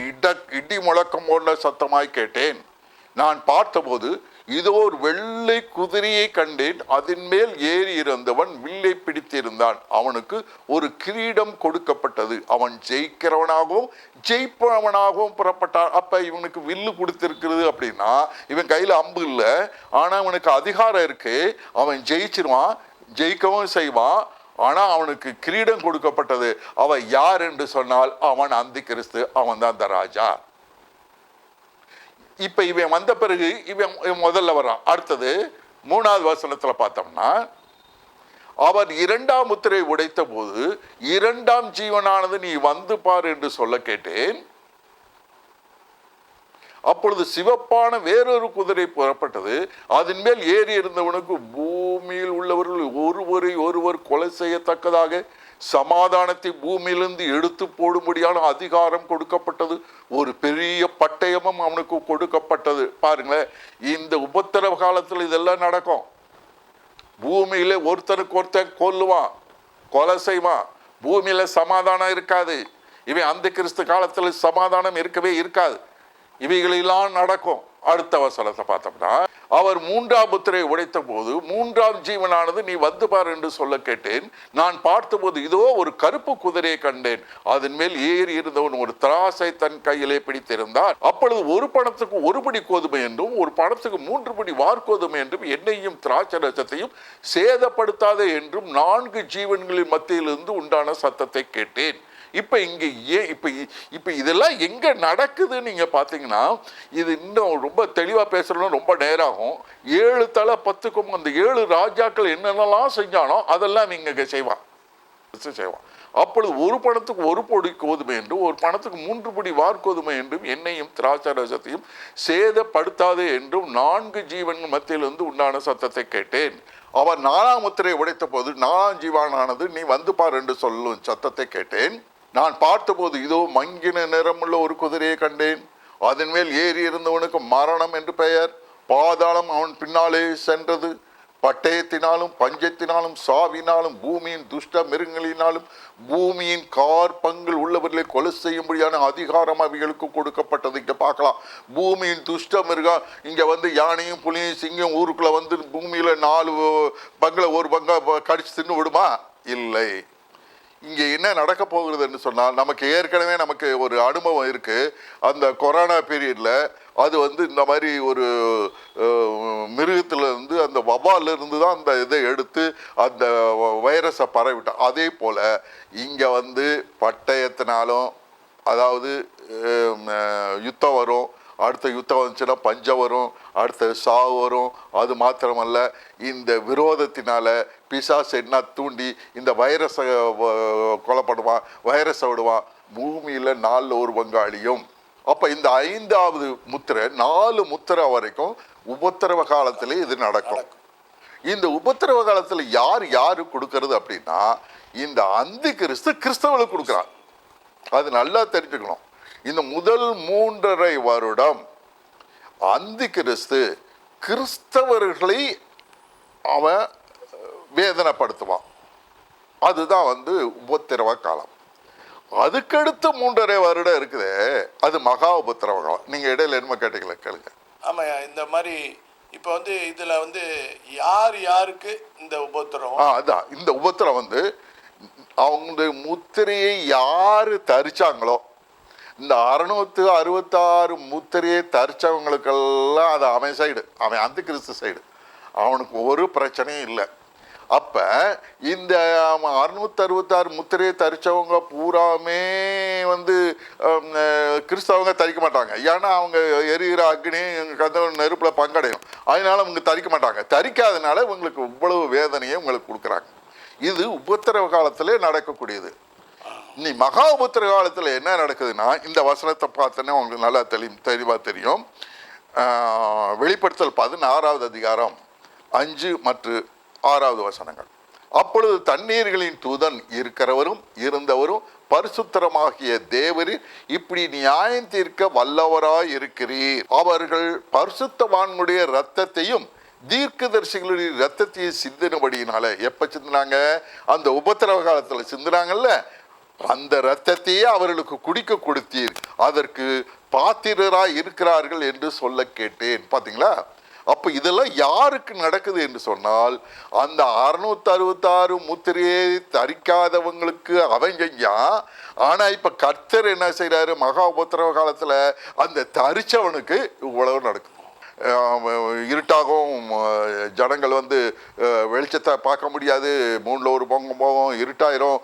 இடி முழக்கம் போன்ற சத்தமாய் கேட்டேன். நான் பார்த்தபோது இதோ ஒரு வெள்ளை குதிரையை கண்டேன். அதன் மேல் ஏறி இருந்தவன் வில்லை பிடித்திருந்தான். அவனுக்கு ஒரு கிரீடம் கொடுக்கப்பட்டது. அவன் ஜெயிக்கிறவனாகவும் ஜெயிப்பவனாகவும் புறப்பட்டான். அப்ப இவனுக்கு வில்லு கொடுத்திருக்கிறது அப்படின்னா இவன் கையில அம்பு இல்லை, ஆனா அவனுக்கு அதிகாரம் இருக்கு. அவன் ஜெயிச்சிருவான், ஜெயிக்கவும் செய்வான். ஆனா அவனுக்கு கிரீடம் கொடுக்கப்பட்டது. அவன் யார் என்று சொன்னால் அவன் அந்தி கிறிஸ்து, அவன் தான் அந்த ராஜா. இப்ப இவன் வந்த பிறகு இவன் முதல்ல வர்றான். அடுத்தது 3வது வசனத்துல பார்த்தோம்னா, அவர் 2ஆம் முத்திரை உடைத்த போது 2ஆம் ஜீவனானது நீ வந்து பார் என்று சொல்ல கேட்டேன். அப்பொழுது சிவப்பான வேறொரு குதிரை புறப்பட்டது. அதன் மேல் ஏறி இருந்தவனுக்கு பூமியில் உள்ளவர்கள் ஒருவர் கொலை செய்யத்தக்கதாக சமாதானத்தை பூமியிலிருந்து எடுத்து போடும்படியான அதிகாரம் கொடுக்கப்பட்டது. ஒரு பெரிய பட்டயமும் அவனுக்கு கொடுக்கப்பட்டது. பாருங்களேன், இந்த உபத்திரவ காலத்தில் இதெல்லாம் நடக்கும். பூமியில ஒருத்தனுக்கு ஒருத்தன் கொல்லுவான், கொலை செய்வான். பூமியில சமாதானம் இருக்காது. இவன் அந்த கிறிஸ்து காலத்தில் சமாதானம் இருக்கவே இருக்காது. இவைகளெல்லாம் நடக்கும். அடுத்த வசனத்தை பார்த்தோம்னா, அவர் 3ஆம் முத்திரையை உடைத்த போது 3ஆம் ஜீவனானது நீ வந்து பார் என்று சொல்ல கேட்டேன். நான் பார்த்தபோது இதோ ஒரு கருப்பு குதிரையை கண்டேன். அதன் மேல் ஏறி இருந்தவன் ஒரு திராசை தன் கையிலே பிடித்திருந்தான். அப்பொழுது ஒரு பணத்துக்கு 1 படி கோதுமை என்றும் ஒரு பணத்துக்கு 3 படி வார்கோதுமை என்றும் எண்ணெயும் திராட்சை ரசத்தையும் சேதப்படுத்தாதே என்றும் 4 ஜீவன்களின் மத்தியிலிருந்து உண்டான சத்தத்தை கேட்டேன். இப்ப இங்க இப்ப இதெல்லாம் எங்க நடக்குதுன்னு நீங்க பாத்தீங்கன்னா, இது இன்னும் ரொம்ப தெளிவா பேசணும், ரொம்ப நேரம் ஆகும். 7 தலை 10 அந்த 7 ராஜாக்கள் என்னென்னலாம் செஞ்சானோ அதெல்லாம் நீங்க செய்வான். அப்பொழுது ஒரு பணத்துக்கு 1 படி கோதுமை என்றும் ஒரு பணத்துக்கு 3 படி வார்கோதுமை என்றும் எண்ணெயும் திராட்சை ரசத்தையும் சேதப்படுத்தாதே என்றும் 4 ஜீவன் மத்தியிலிருந்து உண்டான சத்தத்தை கேட்டேன். அவர் 4ஆம் முத்திரையை உடைத்த போது 4ஆம் ஜீவனானது நீ வந்து பார் என்று சொல்லும் சத்தத்தை கேட்டேன். நான் பார்த்தபோது இதோ மங்கின நிறமுள்ள ஒரு குதிரையை கண்டேன். அதன் மேல் ஏறி இருந்தவனுக்கு மரணம் என்று பெயர். பாதாளம் அவன் பின்னாலே சென்றது. பட்டயத்தினாலும் பஞ்சத்தினாலும் சாவினாலும் பூமியின் துஷ்ட மிருகங்களினாலும் பூமியின் கார்பங்கள் உள்ளவர்களை கொலை செய்யும்படியான அதிகாரம் அவைகளுக்கு கொடுக்கப்பட்டது. இங்க பார்க்கலாம், பூமியின் துஷ்ட மிருகம். இங்க யானையும் புலியும் சிங்கம் ஊருக்குள்ள பூமியில 4 பங்குல 1 பங்கா கடிச்சு தின்னு விடுமா? இல்லை. இங்கே என்ன நடக்க போகிறதுன்னு சொன்னால், நமக்கு ஏற்கனவே ஒரு அனுபவம் இருக்கு. அந்த கொரோனா பீரியட்ல அது இந்த மாதிரி ஒரு மிருகத்துல இருந்து அந்த வவ்வால இருந்து தான் அந்த இதை எடுத்து அந்த வைரஸை பரவிட்டான். அதே போல இங்க பட்டயத்தினாலும், அதாவது யுத்தம் வரும். அடுத்த யுத்தம் வந்துச்சுன்னா பஞ்சம் வரும், அடுத்த சாவு வரும். அது மாத்திரமல்ல, இந்த விரோதத்தினால பிசாசு என்ன தூண்டி இந்த வைரஸை கொலை பண்ணுவான், வைரஸை விடுவான். பூமியில் 4 ஒரு பங்காளியும். அப்போ இந்த 5வது முத்திரை 4 முத்திரை வரைக்கும் உபத்திரவ காலத்திலே இது நடக்கும். இந்த உபத்திரவ காலத்தில் யாரு கொடுக்கறது அப்படின்னா, இந்த அந்தி கிறிஸ்தவர்களுக்கு கொடுக்குறான். அது நல்லா தெரிஞ்சுக்கணும். இந்த முதல் 3.5 வருடம் அந்தி கிறிஸ்தவர்களை அவன் வேதனைப்படுத்துவான். அதுதான் உபத்திரவ காலம். அதுக்கடுத்து 3.5 வருடம் இருக்குது, அது மகா உபத்திரவ காலம். நீங்க இடையில என்ன கேட்டீங்களா கேளுங்க. ஆமாய்யா, இந்த மாதிரி இப்போ வந்து இதில் வந்து யார் யாருக்கு இந்த உபத்திரம்? அதான் இந்த உபத்திரம் வந்து அவங்க முத்திரையை யாரு தரிச்சாங்களோ, இந்த 666 முத்திரையை தரிச்சவங்களுக்கெல்லாம் அது அவன் சைடு, அவன் அந்த கிறிஸ்து சைடு, அவனுக்கு ஒரு பிரச்சனையும் இல்லை. அப்ப இந்த 666 முத்திரையை தரிச்சவங்க பூராமே வந்து கிறிஸ்தவங்க தரிக்க மாட்டாங்க. ஏன்னா அவங்க எரிகிற அக்னி நெருப்புல பங்கடையும், அதனால அவங்க தரிக்க மாட்டாங்க. தரிக்காதனால இவங்களுக்கு இவ்வளவு வேதனையை உங்களுக்கு கொடுக்குறாங்க. இது உபத்திரவ காலத்திலே நடக்கக்கூடியது. நீ மகா உபத்திரவ காலத்தில் என்ன நடக்குதுன்னா, இந்த வசனத்தை பார்த்தோன்னே உங்களுக்கு நல்லா தெளிவாக தெரியும். வெளிப்படுத்தல் 16வது அதிகாரம் 5 மற்றும் 6வது வசனங்கள். அப்பொழுது தண்ணீர்களின் தூதன் இருக்கிறவரும் இருந்தவரும் பரிசுத்தரமாகிய தேவரீர் இப்படி நியாயம் தீர்க்க வல்லவராய் இருக்கிறீர். அவர்கள் பரிசுத்தவான்களுடைய இரத்தத்தையும் தீர்க்கதரிசிகளுடைய இரத்தத்தையும் சிந்தினபடியினால, எப்ப சிந்தினாங்க? அந்த உபத்திரவ காலத்துல சிந்தினாங்கல்ல, அந்த இரத்தத்தையே அவர்களுக்கு குடிக்க கொடுத்தீர், அதற்கு பாத்திரராய் இருக்கிறார்கள் என்று சொல்ல கேட்டேன். பாத்தீங்களா? அப்ப இதெல்லாம் யாருக்கு நடக்குது என்று சொன்னால், அந்த 666 முத்திரையை தரிக்காதவங்களுக்கு அவன் செஞ்சான். ஆனா இப்ப கர்த்தர் என்ன செய்யறாரு? மகா உபத்திரவ காலத்துல அந்த தரிச்சவனுக்கு இவ்வளவு நடக்குது. இருட்டாகவும் ஜனங்கள் வந்து வெளிச்சத்தை பார்க்க முடியாது, மூணில் ஒரு பங்கம் போகும், இருட்டாயிரும்,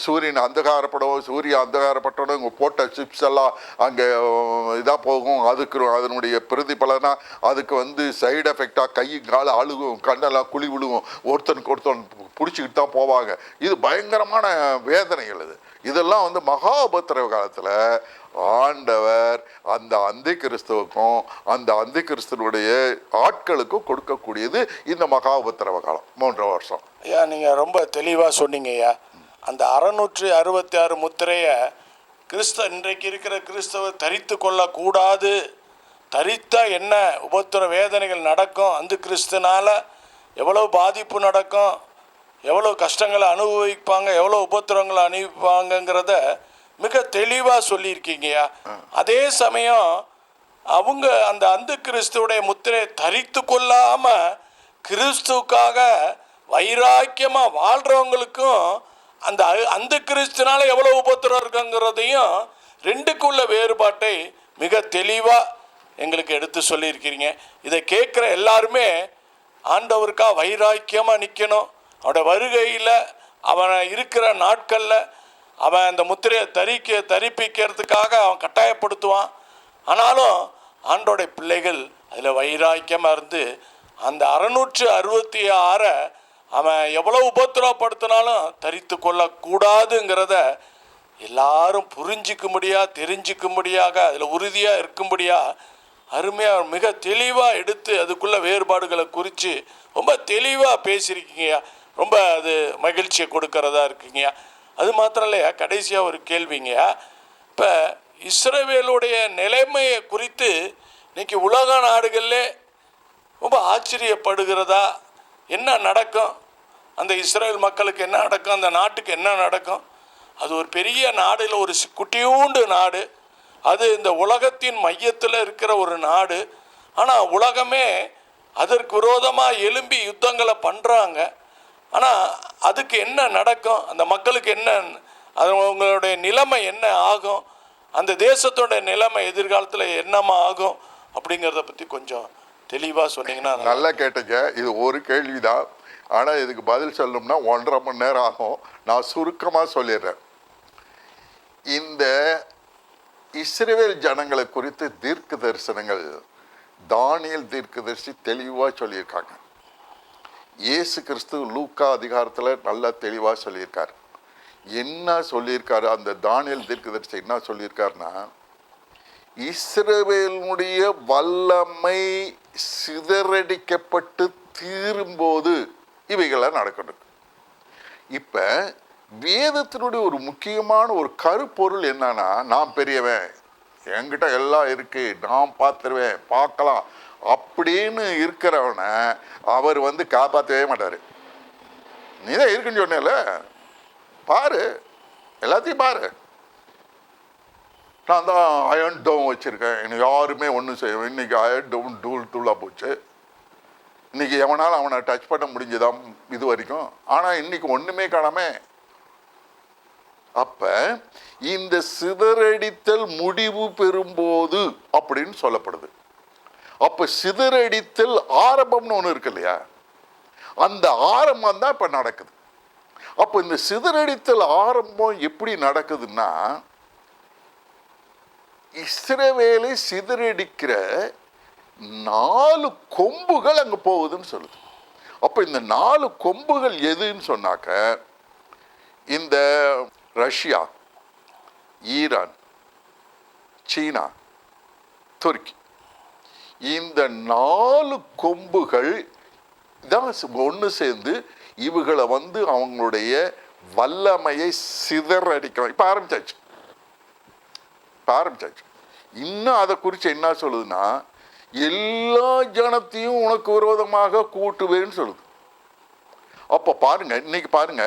சூரியன் அந்தகாரப்படும், சூரியன் அந்தகாரப்பட்டோன்னு இங்கே போட்ட சிப்ஸ் எல்லாம் அங்கே இதாக போகும். அதுக்கு அதனுடைய பிரதிபலனா அதுக்கு வந்து சைடு எஃபெக்டாக கை கால் அழுகும், கண்ணெல்லாம் குழி விழுகும், ஒருத்தனுக்கு ஒருத்தன் பிடிச்சிக்கிட்டு தான் போவாங்க. இது பயங்கரமான வேதனைகள். இதெல்லாம் வந்து மகா உபத்திரவ காலத்தில் ஆண்டவர் அந்த அந்தி கிறிஸ்துவுக்கும் அந்த அந்தி கிறிஸ்துவனுடைய ஆட்களுக்கும் கொடுக்கக்கூடியது இந்த மகா உபத்திரவ காலம், 3 வருஷம். ஐயா, நீங்கள் ரொம்ப தெளிவாக சொன்னீங்க ஐயா. அந்த 666 முத்திரையை இன்றைக்கு இருக்கிற கிறிஸ்தவர் தரித்து கொள்ளக்கூடாது. தரித்தா என்ன உபத்திர வேதனைகள் நடக்கும், அந்த கிறிஸ்துனால எவ்வளோ பாதிப்பு நடக்கும், எவ்வளோ கஷ்டங்களை அனுபவிப்பாங்க, எவ்வளோ உபத்திரங்களை அனுபவிப்பாங்கங்கிறத மிக தெளிவாக சொல்லியிருக்கீங்கய்யா. அதே சமயம் அவங்க அந்த கிறிஸ்துவுடைய முத்திரையை தரித்து கொள்ளாம கிறிஸ்துவுக்காக வைராக்கியமாக வாழ்கிறவங்களுக்கும் அந்த கிறிஸ்துனால எவ்வளோ உபத்திரம் இருக்குங்கிறதையும் ரெண்டுக்குள்ள வேறுபாட்டை மிக தெளிவாக எங்களுக்கு எடுத்து சொல்லியிருக்கிறீங்க. இதை கேட்குற எல்லாருமே ஆண்டவருக்காக வைராக்கியமாக நிற்கணும். அவனோட வருகையில் அவன் இருக்கிற நாட்களில் அவன் அந்த முத்திரையை தரிப்பிக்கிறதுக்காக அவன் கட்டாயப்படுத்துவான். ஆனாலும் ஆண்டோடைய பிள்ளைகள் அதில் வைராக்கியமாக இருந்து அந்த 666 அவன் எவ்வளோ உபத்திரவப்படுத்தினாலும் தரித்து கொள்ளக்கூடாதுங்கிறத எல்லாரும் புரிஞ்சிக்கும்படியாக தெரிஞ்சிக்கும்படியாக அதில் உறுதியாக இருக்கும்படியாக அருமையாக மிக தெளிவாக எடுத்து அதுக்குள்ள வேறுபாடுகளை குறித்து ரொம்ப தெளிவாக பேசியிருக்கீங்க. ரொம்ப அது மகிழ்ச்சியை கொடுக்கறதா இருக்குங்க. அது மாத்திரம் இல்லையா, கடைசியாக ஒரு கேள்விங்க. இப்போ இஸ்ரவேலுடைய நிலைமையை குறித்து இன்னைக்கு உலக நாடுகளில் ரொம்ப ஆச்சரியப்படுகிறதா? என்ன நடக்கும், அந்த இஸ்ரேல் மக்களுக்கு என்ன நடக்கும், அந்த நாட்டுக்கு என்ன நடக்கும்? அது ஒரு பெரிய நாடு இல்லை, ஒரு குட்டியூண்டு நாடு. அது இந்த உலகத்தின் மையத்தில் இருக்கிற ஒரு நாடு. ஆனால் உலகமே அதற்கு விரோதமாக எழும்பி யுத்தங்களை பண்ணுறாங்க. ஆனால் அதுக்கு என்ன நடக்கும், அந்த மக்களுக்கு என்ன, அவங்களுடைய நிலைமை என்ன ஆகும், அந்த தேசத்தோட நிலைமை எதிர்காலத்தில் என்னமா ஆகும் அப்படிங்கிறத பற்றி கொஞ்சம் தெளிவாக சொன்னீங்கன்னா. நல்லா கேட்டுங்க. இது ஒரு கேள்விதான், ஆனால் இதுக்கு பதில் சொல்லணும்னா 1.5 மணி நேரம் ஆகும். நான் சுருக்கமாக சொல்லிடுறேன். இந்த இஸ்ரவேல் ஜனங்களை குறித்து தீர்க்க தரிசனங்கள் தானியேல் தீர்க்கதரிசி தெளிவாக சொல்லியிருக்காங்க. இயேசு கிறிஸ்து லூக்கா அதிகாரத்தில் நல்லா தெளிவாக சொல்லியிருக்காரு. என்ன சொல்லியிருக்காரு அந்த தானியேல் தீர்க்கதரிசி? என்ன சொல்லியிருக்காருன்னா, இஸ்ரவேலுடைய வல்லமை சிதறடிக்கப்பட்டு தீரும்போது இவைகள்லாம் நடக்கணும். இப்போ வேதத்தினுடைய ஒரு முக்கியமான ஒரு கருப்பொருள் என்னன்னா, நான் பெரியவன், என்கிட்ட எல்லாம் இருக்கு, நான் பார்த்துருவேன், பார்க்கலாம் அப்படின்னு இருக்கிறவனை அவர் வந்து காப்பாற்றவே மாட்டார். நீ தான் இருக்குன்னு சொன்னேல, பாரு, எல்லாத்தையும் பாரு, நான் தான் அயன் டோம் வச்சுருக்கேன், எனக்கு யாருமே ஒன்றும் செய்வேன். இன்னைக்கு அயன் டோம் தூளாக போச்சு. இன்னைக்கு எவனாலும் அவனை டச் பண்ண முடிஞ்சதாம் இது வரைக்கும். ஆனால் இன்னைக்கு ஒன்றுமே காணாம. அப்ப இந்த சிதறடித்தல் முடிவு பெறும்போது அப்படின்னு சொல்லப்படுது. அப்ப சிதறடித்தல் ஆரம்பம்னு ஒன்று இருக்கு இல்லையா, அந்த ஆரம்பம் தான் இப்ப நடக்குது. அப்ப இந்த சிதறடித்தல் ஆரம்பம் எப்படி நடக்குதுன்னா, இஸ்ரவேலை சிதறடிக்கிற 4 கொம்புகள் அங்க போகுதுன்னு சொல்லுது. அப்ப இந்த 4 கொம்புகள் எதுன்னு சொன்னாக்க, இந்த ரஷ்யா, ஈரான், சீனா, துருக்கி, இந்த 4 கொம்புகள் தான் ஒன்று சேர்ந்து இவங்களை அவங்களுடைய வல்லமையை சிதறடிக்கிறோம். இப்ப ஆரம்பிச்சாச்சு. இன்னும் அதை குறித்து என்ன சொல்லுதுன்னா, எல்லா ஜனத்தையும் உனக்கு விரோதமாக கூட்டுவேன்னு சொல்லுது. அப்ப பாருங்க, இன்னைக்கு பாருங்க,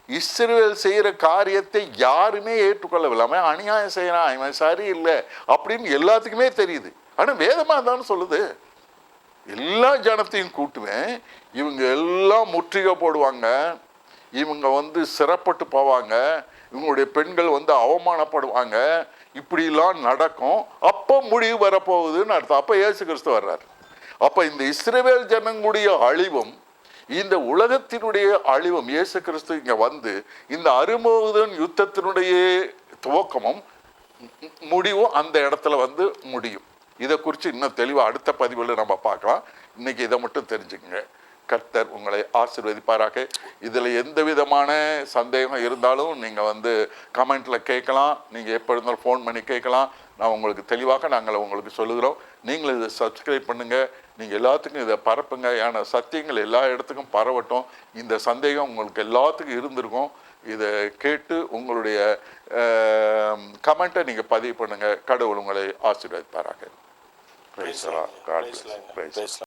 இஸ்ரவேல் செய்யற காரியத்தை யாருமே ஏற்றுக்கொள்ளவில்லை. அவன் அநியாயம் செய்யறான், இவன் சரியில்லை அப்படின்னு எல்லாத்துக்குமே தெரியுது. ஆனா வேதமா தானே சொல்லுது, எல்லா ஜனத்தையும் கூட்டுவேன், இவங்க எல்லாம் முற்றுகை போடுவாங்க, இவங்க சிறப்பட்டு போவாங்க, இவங்களுடைய பெண்கள் அவமானப்படுவாங்க, இப்படிலாம் நடக்கும். அப்போ முடிவு வரப்போகுதுன்னு அர்த்தம். அப்போ இயேசு கிறிஸ்து வர்றார். அப்போ இந்த இஸ்ரவேல் ஜனங்களுடைய அழிவும் இந்த உலகத்தினுடைய அழிவும் இயேசு கிறிஸ்து இங்க இந்த அருமோதன் யுத்தத்தினுடைய துவக்கமும் முடிவும் அந்த இடத்துல முடியும். இதை குறித்து இன்னும் தெளிவாக அடுத்த பதிவில் நம்ம பார்க்கலாம். இன்னைக்கு இதை மட்டும் தெரிஞ்சுக்கங்க. கர்த்தர் உங்களை ஆசீர்வதிப்பாராக. இதில் எந்த விதமான சந்தேகம் இருந்தாலும் நீங்கள் கமெண்ட்ல கேட்கலாம். நீங்கள் எப்போ இருந்தாலும் ஃபோன் பண்ணி கேட்கலாம். நான் உங்களுக்கு தெளிவாக நாங்கள் உங்களுக்கு சொல்லுகிறோம். நீங்களும் இதை சப்ஸ்கிரைப் பண்ணுங்கள். நீங்கள் எல்லாத்துக்கும் இதை பரப்புங்க. ஏன்னா சத்தியங்கள் எல்லா இடத்துக்கும் பரவட்டும். இந்த சந்தேகம் உங்களுக்கு எல்லாத்துக்கும் இருந்திருக்கும். இதை கேட்டு உங்களுடைய கமெண்ட்டை நீங்கள் பதிவு பண்ணுங்கள். கடவுள் உங்களை ஆசீர்வதிப்பாராக. Praise the Lord. God bless. Praise the Lord.